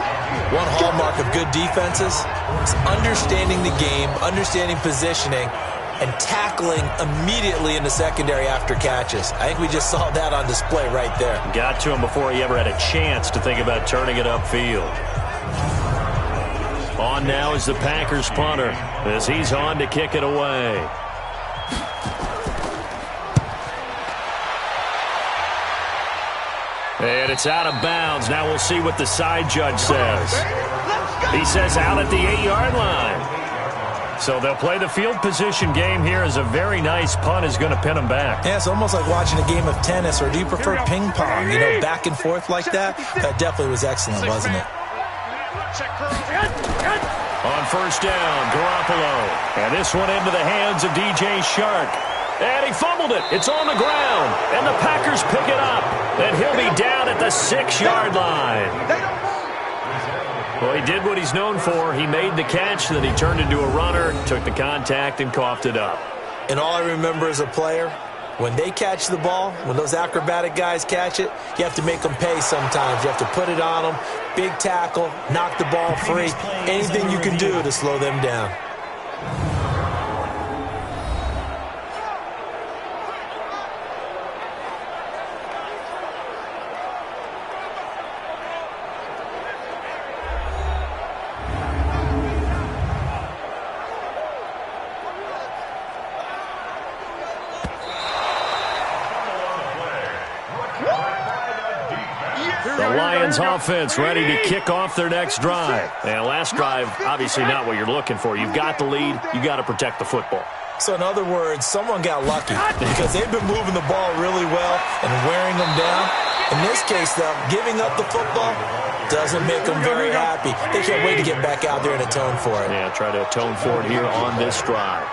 One hallmark of good defenses is understanding the game, understanding positioning, and tackling immediately in the secondary after catches. I think we just saw that on display right there. Got to him before he ever had a chance to think about turning it upfield. On now is the Packers punter as he's on to kick it away. And it's out of bounds. Now we'll see what the side judge says. He says out at the 8-yard line. So they'll play the field position game here as a very nice punt is going to pin them back. Yeah, it's almost like watching a game of tennis, or do you prefer ping pong? You know, back and forth like that? That definitely was excellent, wasn't it? On 1st down, Garoppolo. And this one into the hands of DJ Shark. And he fumbled it. It's on the ground. And the Packers pick it up. And he'll be down at the 6-yard line. Well, he did what he's known for. He made the catch, then he turned into a runner, took the contact, and coughed it up. And all I remember as a player, when they catch the ball, when those acrobatic guys catch it, you have to make them pay sometimes. You have to put it on them, Big tackle, knock the ball free. Anything you can do to slow them down. The Lions offense ready to kick off their next drive. And last drive, obviously not what you're looking for. You've got the lead. You got to protect the football. So in other words, someone got lucky because they've been moving the ball really well and wearing them down. In this case, though, giving up the football doesn't make them very happy. They can't wait to get back out there and atone for it. Yeah, try to atone for it here on this drive.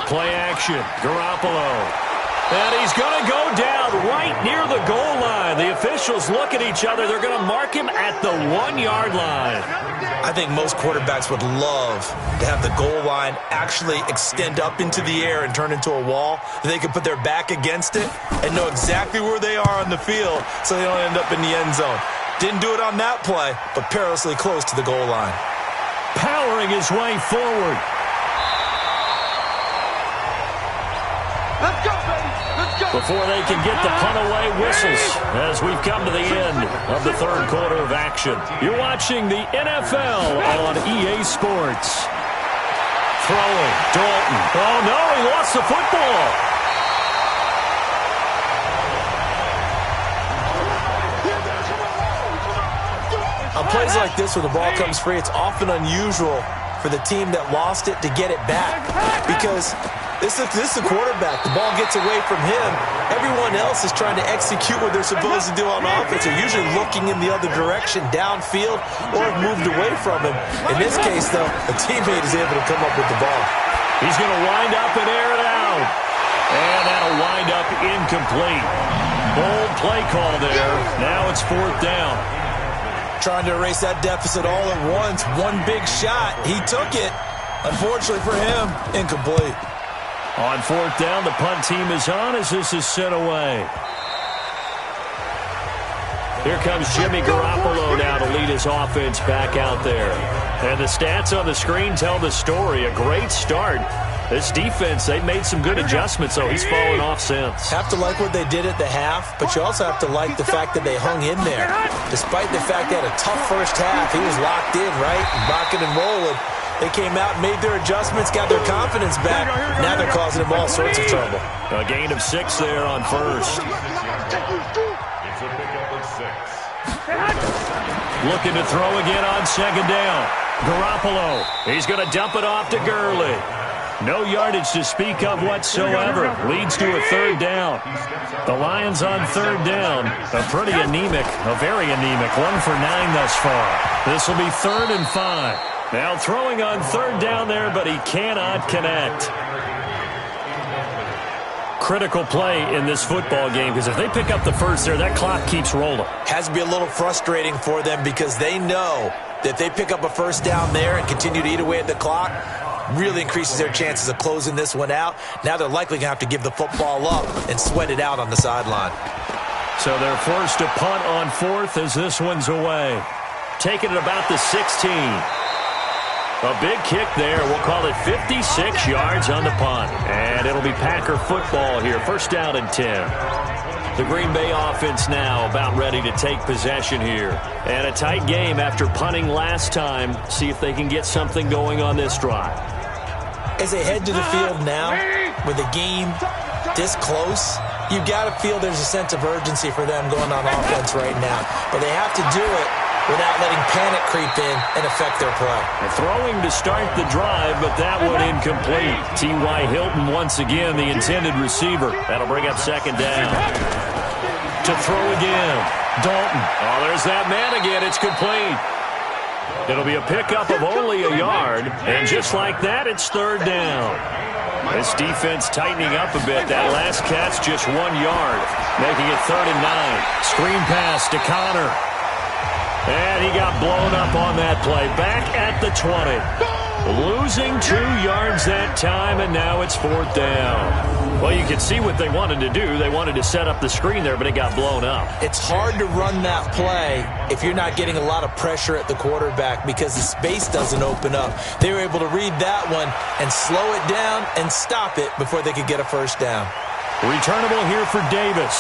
Play action. Garoppolo. And he's going to go down right near the goal line. The officials look at each other. They're going to mark him at the 1-yard line. I think most quarterbacks would love to have the goal line actually extend up into the air and turn into a wall. They can put their back against it and know exactly where they are on the field so they don't end up in the end zone. Didn't do it on that play, but perilously close to the goal line. Powering his way forward. Let's go, baby. Let's go. Before they can get the punt away, whistles as we've come to the end of the third quarter of action. You're watching the NFL on EA Sports. Throwing, Dalton. Oh, no, he lost the football. On plays like this where the ball comes free, it's often unusual for the team that lost it to get it back because this is the quarterback. The ball gets away from him. Everyone else is trying to execute what they're supposed to do on offense. They're usually looking in the other direction, downfield, or have moved away from him. In this case, though, a teammate is able to come up with the ball. He's going to wind up and air it out. And that'll wind up incomplete. Bold play call there. Now it's 4th down. Trying to erase that deficit all at once. One big shot. He took it. Unfortunately for him, incomplete. On 4th down, the punt team is on as this is sent away. Here comes Jimmy Garoppolo now to lead his offense back out there. And the stats on the screen tell the story. A great start. This defense, they've made some good adjustments, so he's fallen off since. Have to like what they did at the half, but you also have to like the fact that they hung in there. Despite the fact they had a tough first half, he was locked in, right? Rocking and rolling. They came out, made their adjustments, got their confidence back. Now they're causing him all sorts of trouble. A gain of 6 there on first. It's a pickup of 6. Looking to throw again on 2nd down. Garoppolo. He's going to dump it off to Gurley. No yardage to speak of whatsoever. Leads to a 3rd down. The Lions on 3rd down. A very anemic 1 for 9 thus far. This will be 3rd and 5. Now throwing on 3rd down there, but he cannot connect. Critical play in this football game because if they pick up the first there, that clock keeps rolling. Has to be a little frustrating for them because they know that if they pick up a first down there and continue to eat away at the clock, really increases their chances of closing this one out. Now they're likely going to have to give the football up and sweat it out on the sideline. So they're forced to punt on 4th as this one's away. Taking it about the 16. A big kick there. We'll call it 56 yards on the punt. And it'll be Packer football here. 1st down and 10. The Green Bay offense now about ready to take possession here. And a tight game after punting last time. See if they can get something going on this drive. As they head to the field now, with the game this close, you've got to feel there's a sense of urgency for them going on offense right now. But they have to do it without letting panic creep in and affect their play. Throwing to start the drive, but that one incomplete. T.Y. Hilton once again the intended receiver. That'll bring up 2nd down. To throw again. Dalton. Oh, there's that man again. It's complete. It'll be a pickup of only a yard. And just like that, it's 3rd down. This defense tightening up a bit. That last catch just 1 yard, making it 3rd and 9. Screen pass to Connor. And he got blown up on that play. Back at the 20. Losing 2 yards that time, and now it's 4th down. Well, you can see what they wanted to do. They wanted to set up the screen there, but it got blown up. It's hard to run that play if you're not getting a lot of pressure at the quarterback because the space doesn't open up. They were able to read that one and slow it down and stop it before they could get a first down. Returnable here for Davis.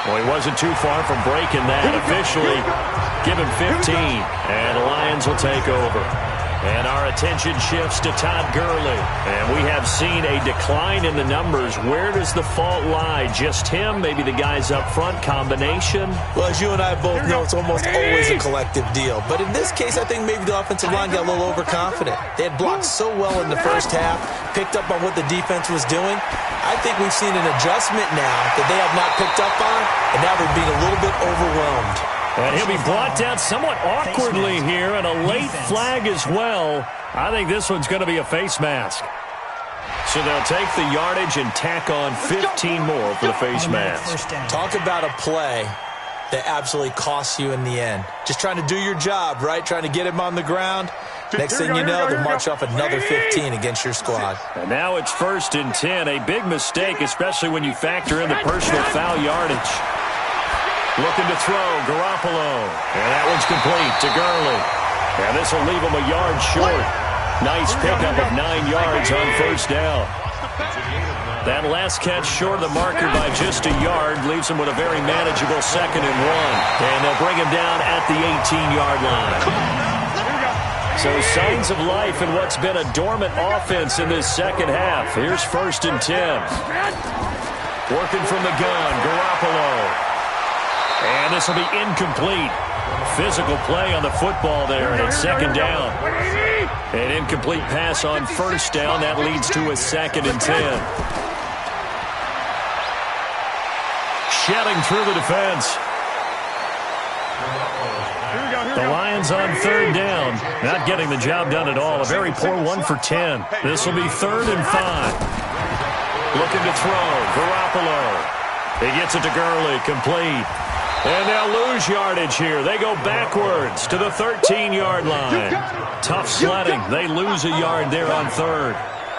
Well, he wasn't too far from breaking that. Officially, give him 15, and the Lions will take over. And our attention shifts to Todd Gurley. And we have seen a decline in the numbers. Where does the fault lie? Just him? Maybe the guys up front? Combination? Well, as you and I both know, it's almost always a collective deal. But in this case, I think maybe the offensive line got a little overconfident. They had blocked so well in the first half, picked up on what the defense was doing. I think we've seen an adjustment now that they have not picked up on, and now they're being a little bit overwhelmed. And he'll be brought down somewhat awkwardly here, and a late flag as well. I think this one's going to be a face mask. So they'll take the yardage and tack on 15 more for the face mask. Talk about a play that absolutely costs you in the end. Just trying to do your job, right? Trying to get him on the ground. Next thing you know, they'll march off another 15 against your squad. And now it's 1st and 10. A big mistake, especially when you factor in the personal foul yardage. Looking to throw, Garoppolo. And that one's complete to Gurley. And this will leave him a yard short. Nice pickup of 9 yards on 1st down. That last catch short of the marker by just a yard leaves him with a very manageable 2nd and 1. And they'll bring him down at the 18-yard line. So signs of life in what's been a dormant offense in this second half. Here's 1st and 10. Working from the gun, Garoppolo. And this will be incomplete. Physical play on the football there, and it's 2nd down. An incomplete pass on 1st down. That leads to a 2nd and 10. Shedding through the defense. The Lions on 3rd down. Not getting the job done at all. A very poor 1 for 10. This will be 3rd and 5. Looking to throw. Garoppolo. He gets it to Gurley. Complete. And they'll lose yardage here. They go backwards to the 13-yard line. Tough sledding. They lose a yard there on 3rd.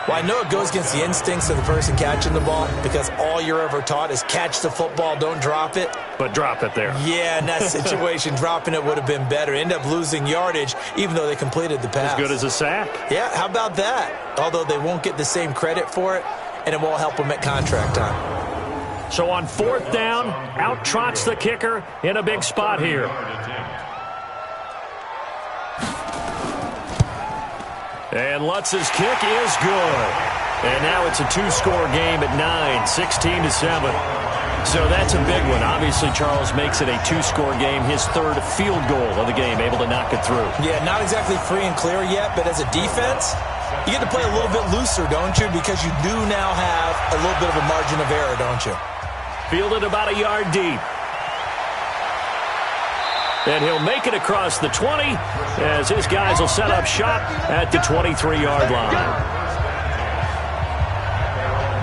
Well, I know it goes against the instincts of the person catching the ball because all you're ever taught is catch the football, don't drop it. But drop it there. Yeah, in that situation, dropping it would have been better. End up losing yardage even though they completed the pass. As good as a sack. Yeah, how about that? Although they won't get the same credit for it, and it won't help them at contract time. So on 4th down, out trots the kicker in a big spot here. And Lutz's kick is good. And now it's a 2-score game at 9, 16-7. So that's a big one. Obviously, Charles makes it a 2-score game. His 3rd field goal of the game, able to knock it through. Yeah, not exactly free and clear yet, but as a defense, you get to play a little bit looser, don't you? Because you do now have a little bit of a margin of error, don't you? Fielded about a yard deep. And he'll make it across the 20 as his guys will set up shop at the 23-yard line.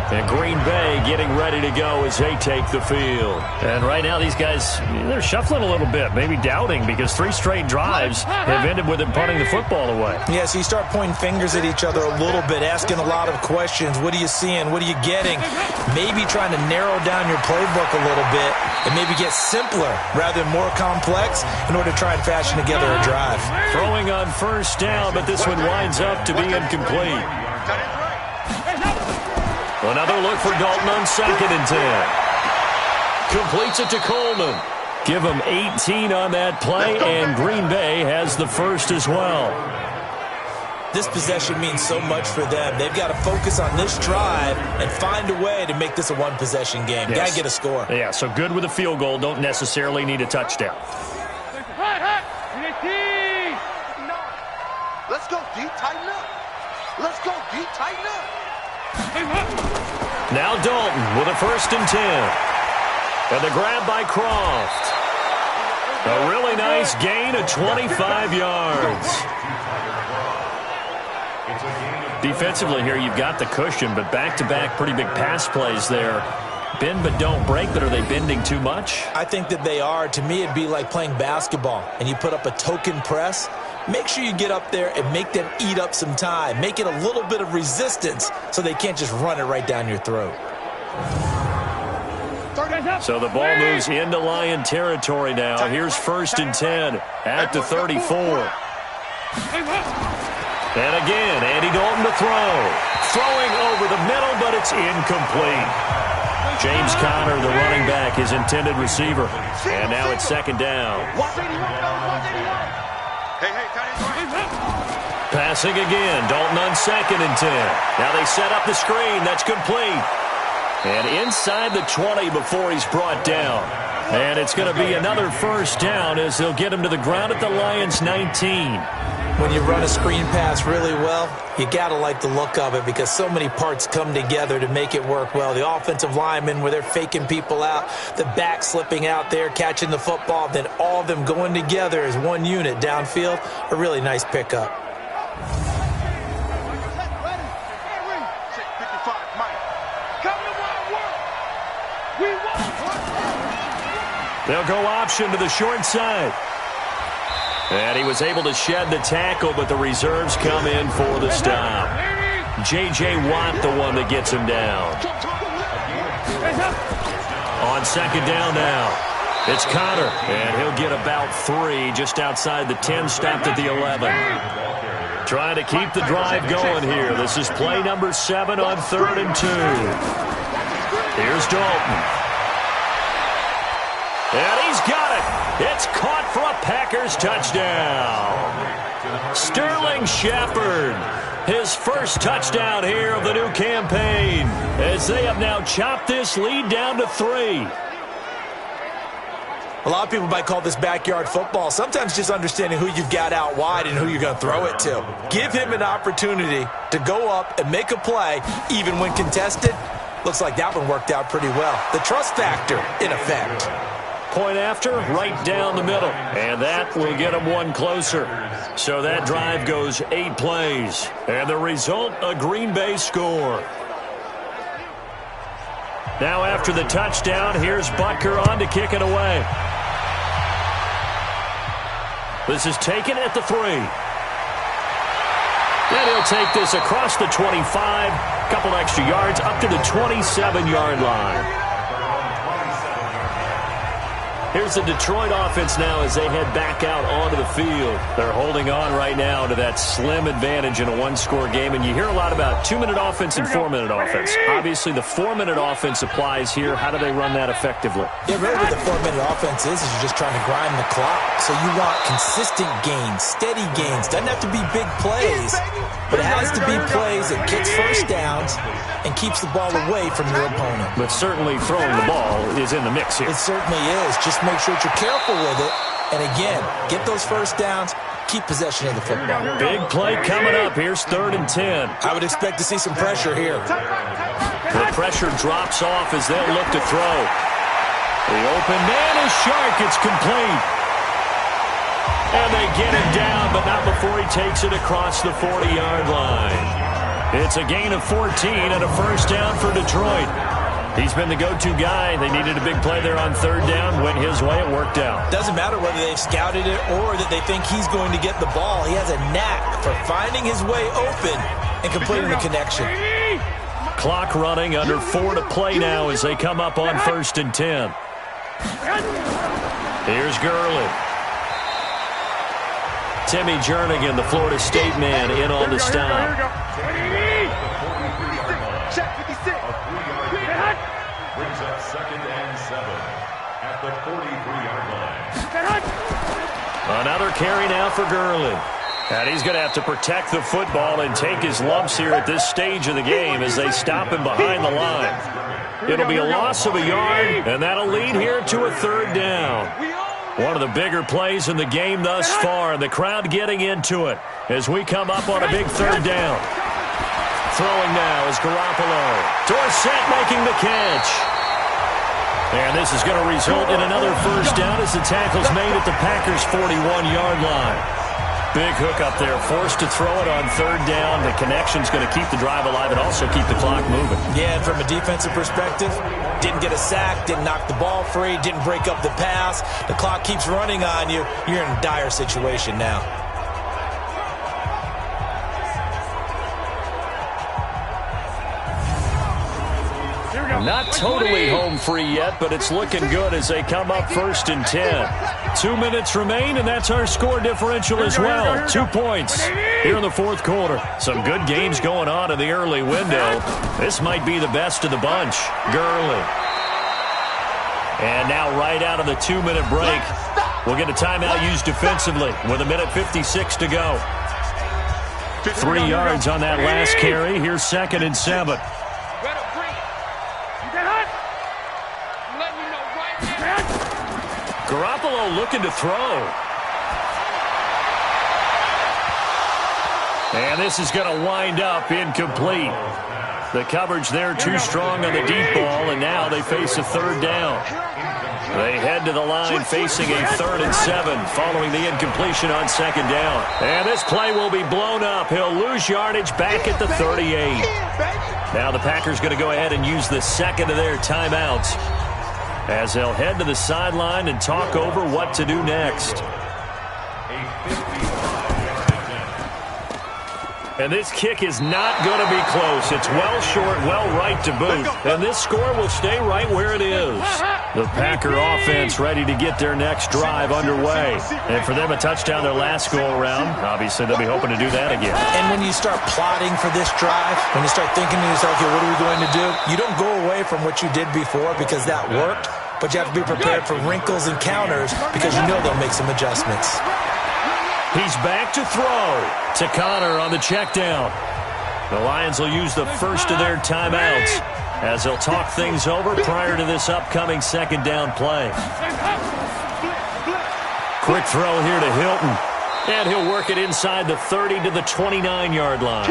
And Green Bay getting ready to go as they take the field. And right now these guys, they're shuffling a little bit, maybe doubting because 3 straight drives have ended with them punting the football away. Yeah, so you start pointing fingers at each other a little bit, asking a lot of questions. What are you seeing? What are you getting? Maybe trying to narrow down your playbook a little bit and maybe get simpler rather than more complex in order to try and fashion together a drive. Throwing on 1st down, but this one winds up to be incomplete. Another look for Dalton on 2nd and 10. Completes it to Coleman. Give him 18 on that play, and Green Bay has the 1st as well. This possession means so much for them. They've got to focus on this drive and find a way to make this a 1-possession game. Yes. Got to get a score. Yeah, so good with a field goal. Don't necessarily need a touchdown. Let's go deep, tighten up. Let's go deep, tighten up. Now Dalton with a 1st and 10. And the grab by Croft. A really nice gain of 25 yards. Defensively here, you've got the cushion, but back-to-back pretty big pass plays there. Bend but don't break, but are they bending too much? I think that they are. To me, it'd be like playing basketball, and you put up a token press. Make sure you get up there and make them eat up some time. Make it a little bit of resistance so they can't just run it right down your throat. So the ball moves into Lion territory now. Here's 1st and 10 at the 34. And again, Andy Dalton to throw. Throwing over the middle, but it's incomplete. James Conner, the running back, his intended receiver. And now it's 2nd down. Passing again. Dalton on 2nd and 10. Now they set up the screen. That's complete. And inside the 20 before he's brought down. And it's going to be another 1st down as they'll get him to the ground at the Lions' 19. When you run a screen pass really well, you got to like the look of it because so many parts come together to make it work well. The offensive linemen, where they're faking people out, the back slipping out there, catching the football, then all of them going together as one unit downfield, a really nice pickup. They'll go option to the short side. And he was able to shed the tackle, but the reserves come in for the stop. J.J. Watt, the one that gets him down. On 2nd down now, it's Conner, and he'll get about 3 just outside the 10, stopped at the 11. Trying to keep the drive going here. This is play number 7 on 3rd and 2. Here's Dalton. And he's got it. It's caught for a Packers touchdown. Sterling Shepard, his first touchdown here of the new campaign, as they have now chopped this lead down to 3. A lot of people might call this backyard football. Sometimes just understanding who you've got out wide and who you're going to throw it to. Give him an opportunity to go up and make a play, even when contested. Looks like that one worked out pretty well. The trust factor in effect. Point after, right down the middle. And that will get them one closer. So that drive goes 8 plays. And the result, a Green Bay score. Now after the touchdown, here's Butker on to kick it away. This is taken at the 3. And he'll take this across the 25. Couple extra yards up to the 27-yard line. Here's the Detroit offense now as they head back out onto the field. They're holding on right now to that slim advantage in a one-score game. And you hear a lot about 2-minute offense and 4-minute offense. Obviously, the 4-minute offense applies here. How do they run that effectively? Yeah, really what the 4-minute offense is you're just trying to grind the clock. So you want consistent gains, steady gains. Doesn't have to be big plays, but it has to be plays that gets first downs and keeps the ball away from your opponent. But certainly throwing the ball is in the mix here. It certainly is. Just make sure that you're careful with it. And again, get those first downs, keep possession of the football. Big play coming up. Here's 3rd and 10. I would expect to see some pressure here. The pressure drops off as they'll look to throw. The open man is Shark. It's complete. And they get him down, but not before he takes it across the 40-yard line. It's a gain of 14 and a first down for Detroit. He's been the go-to guy. They needed a big play there on 3rd down. Went his way. It worked out. Doesn't matter whether they've scouted it or that they think he's going to get the ball. He has a knack for finding his way open and completing the connection. Clock running, under 4 to play now as they come up on 1st and 10. Here's Gurley. Timmy Jernigan, the Florida State man, in on the stop. Brings up 2nd and 7 at the 43-yard line. Another carry now for Gurley. And he's going to have to protect the football and take his lumps here at this stage of the game as they stop him behind the line. It'll be a loss of a yard, and that'll lead here to a 3rd down. One of the bigger plays in the game thus far, and the crowd getting into it as we come up on a big 3rd down. Throwing now is Garoppolo. Dorsett making the catch. And this is going to result in another first down as the tackle's made at the Packers' 41-yard line. Big hook up there, forced to throw it on third down. The connection's going to keep the drive alive and also keep the clock moving. Yeah, and from a defensive perspective, didn't get a sack, didn't knock the ball free, didn't break up the pass. The clock keeps running on you. You're in a dire situation now. Not totally home free yet, but it's looking good as they come up 1st and 10. 2 minutes remain, and that's our score differential as well. 2 points here in the fourth quarter. Some good games going on in the early window. This might be the best of the bunch. Gurley. And now right out of the 2-minute break, we'll get a timeout used defensively with 1:56 to go. 3 yards on that last carry. Here's 2nd and 7. Garoppolo looking to throw. And this is going to wind up incomplete. The coverage there too strong on the deep ball, and now they face a 3rd down. They head to the line facing a 3rd and 7 following the incompletion on 2nd down. And this play will be blown up. He'll lose yardage back at the 38. Now the Packers going to go ahead and use the 2nd of their timeouts as they'll head to the sideline and talk over what to do next. And this kick is not going to be close. It's well short, well right to boot. And this score will stay right where it is. The Packer offense ready to get their next drive underway. And for them, a touchdown their last go-around. Obviously, they'll be hoping to do that again. And when you start plotting for this drive, when you start thinking to yourself, okay, what are we going to do? You don't go away from what you did before because that worked. But you have to be prepared for wrinkles and counters because you know they'll make some adjustments. He's back to throw to Connor on the check down. The Lions will use the first of their timeouts as they'll talk things over prior to this upcoming 2nd down play. Quick throw here to Hilton. And he'll work it inside the 30 to the 29-yard line.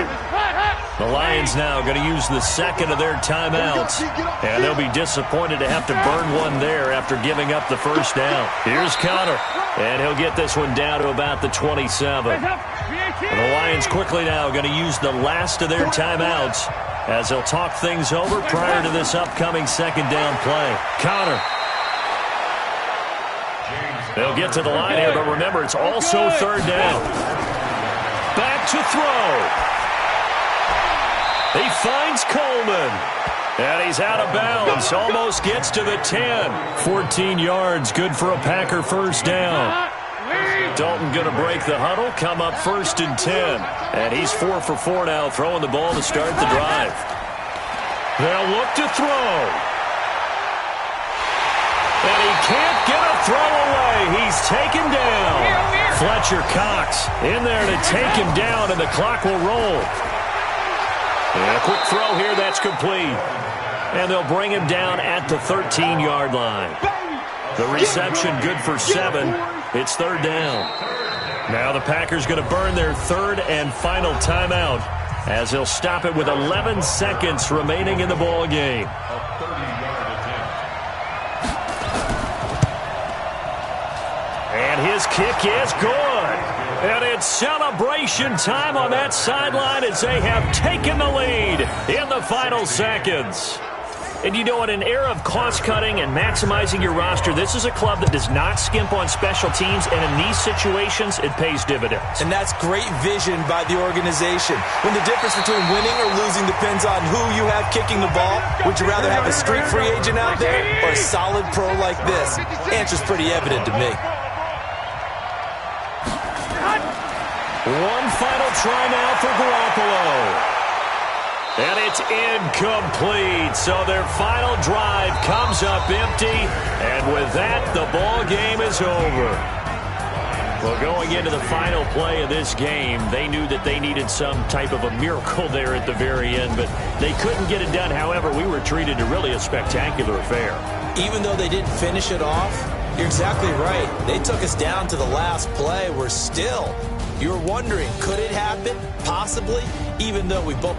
The Lions now going to use the 2nd of their timeouts. And they'll be disappointed to have to burn one there after giving up the 1st down. Here's Connor. And he'll get this one down to about the 27. And the Lions quickly now going to use the last of their timeouts as they'll talk things over prior to this upcoming 2nd down play. Connor. They'll get to the line here, but remember, it's also 3rd down. Back to throw. He finds Coleman. And he's out of bounds. Almost gets to the 10. 14 yards, good for a Packer 1st down. Dalton going to break the huddle, come up 1st and 10. And he's 4 for 4 now, throwing the ball to start the drive. They'll look to throw. And he can't get a throw away. He's taken down. Fletcher Cox in there to take him down, and the clock will roll. And a quick throw here, that's complete. And they'll bring him down at the 13-yard line. The reception good for 7. It's 3rd down. Now the Packers going to burn their 3rd and final timeout as they'll stop it with 11 seconds remaining in the ball game. And his kick is good. And it's celebration time on that sideline as they have taken the lead in the final seconds. And you know, in an era of cost-cutting and maximizing your roster, this is a club that does not skimp on special teams, and in these situations, it pays dividends. And that's great vision by the organization. When the difference between winning or losing depends on who you have kicking the ball, would you rather have a street free agent out there or a solid pro like this? Answer's pretty evident to me. One final try now for Garoppolo. And it's incomplete. So their final drive comes up empty. And with that, the ball game is over. Well, going into the final play of this game, they knew that they needed some type of a miracle there at the very end, but they couldn't get it done. However, we were treated to really a spectacular affair. Even though they didn't finish it off, you're exactly right. They took us down to the last play. We're still, you're wondering, could it happen? Possibly, even though we both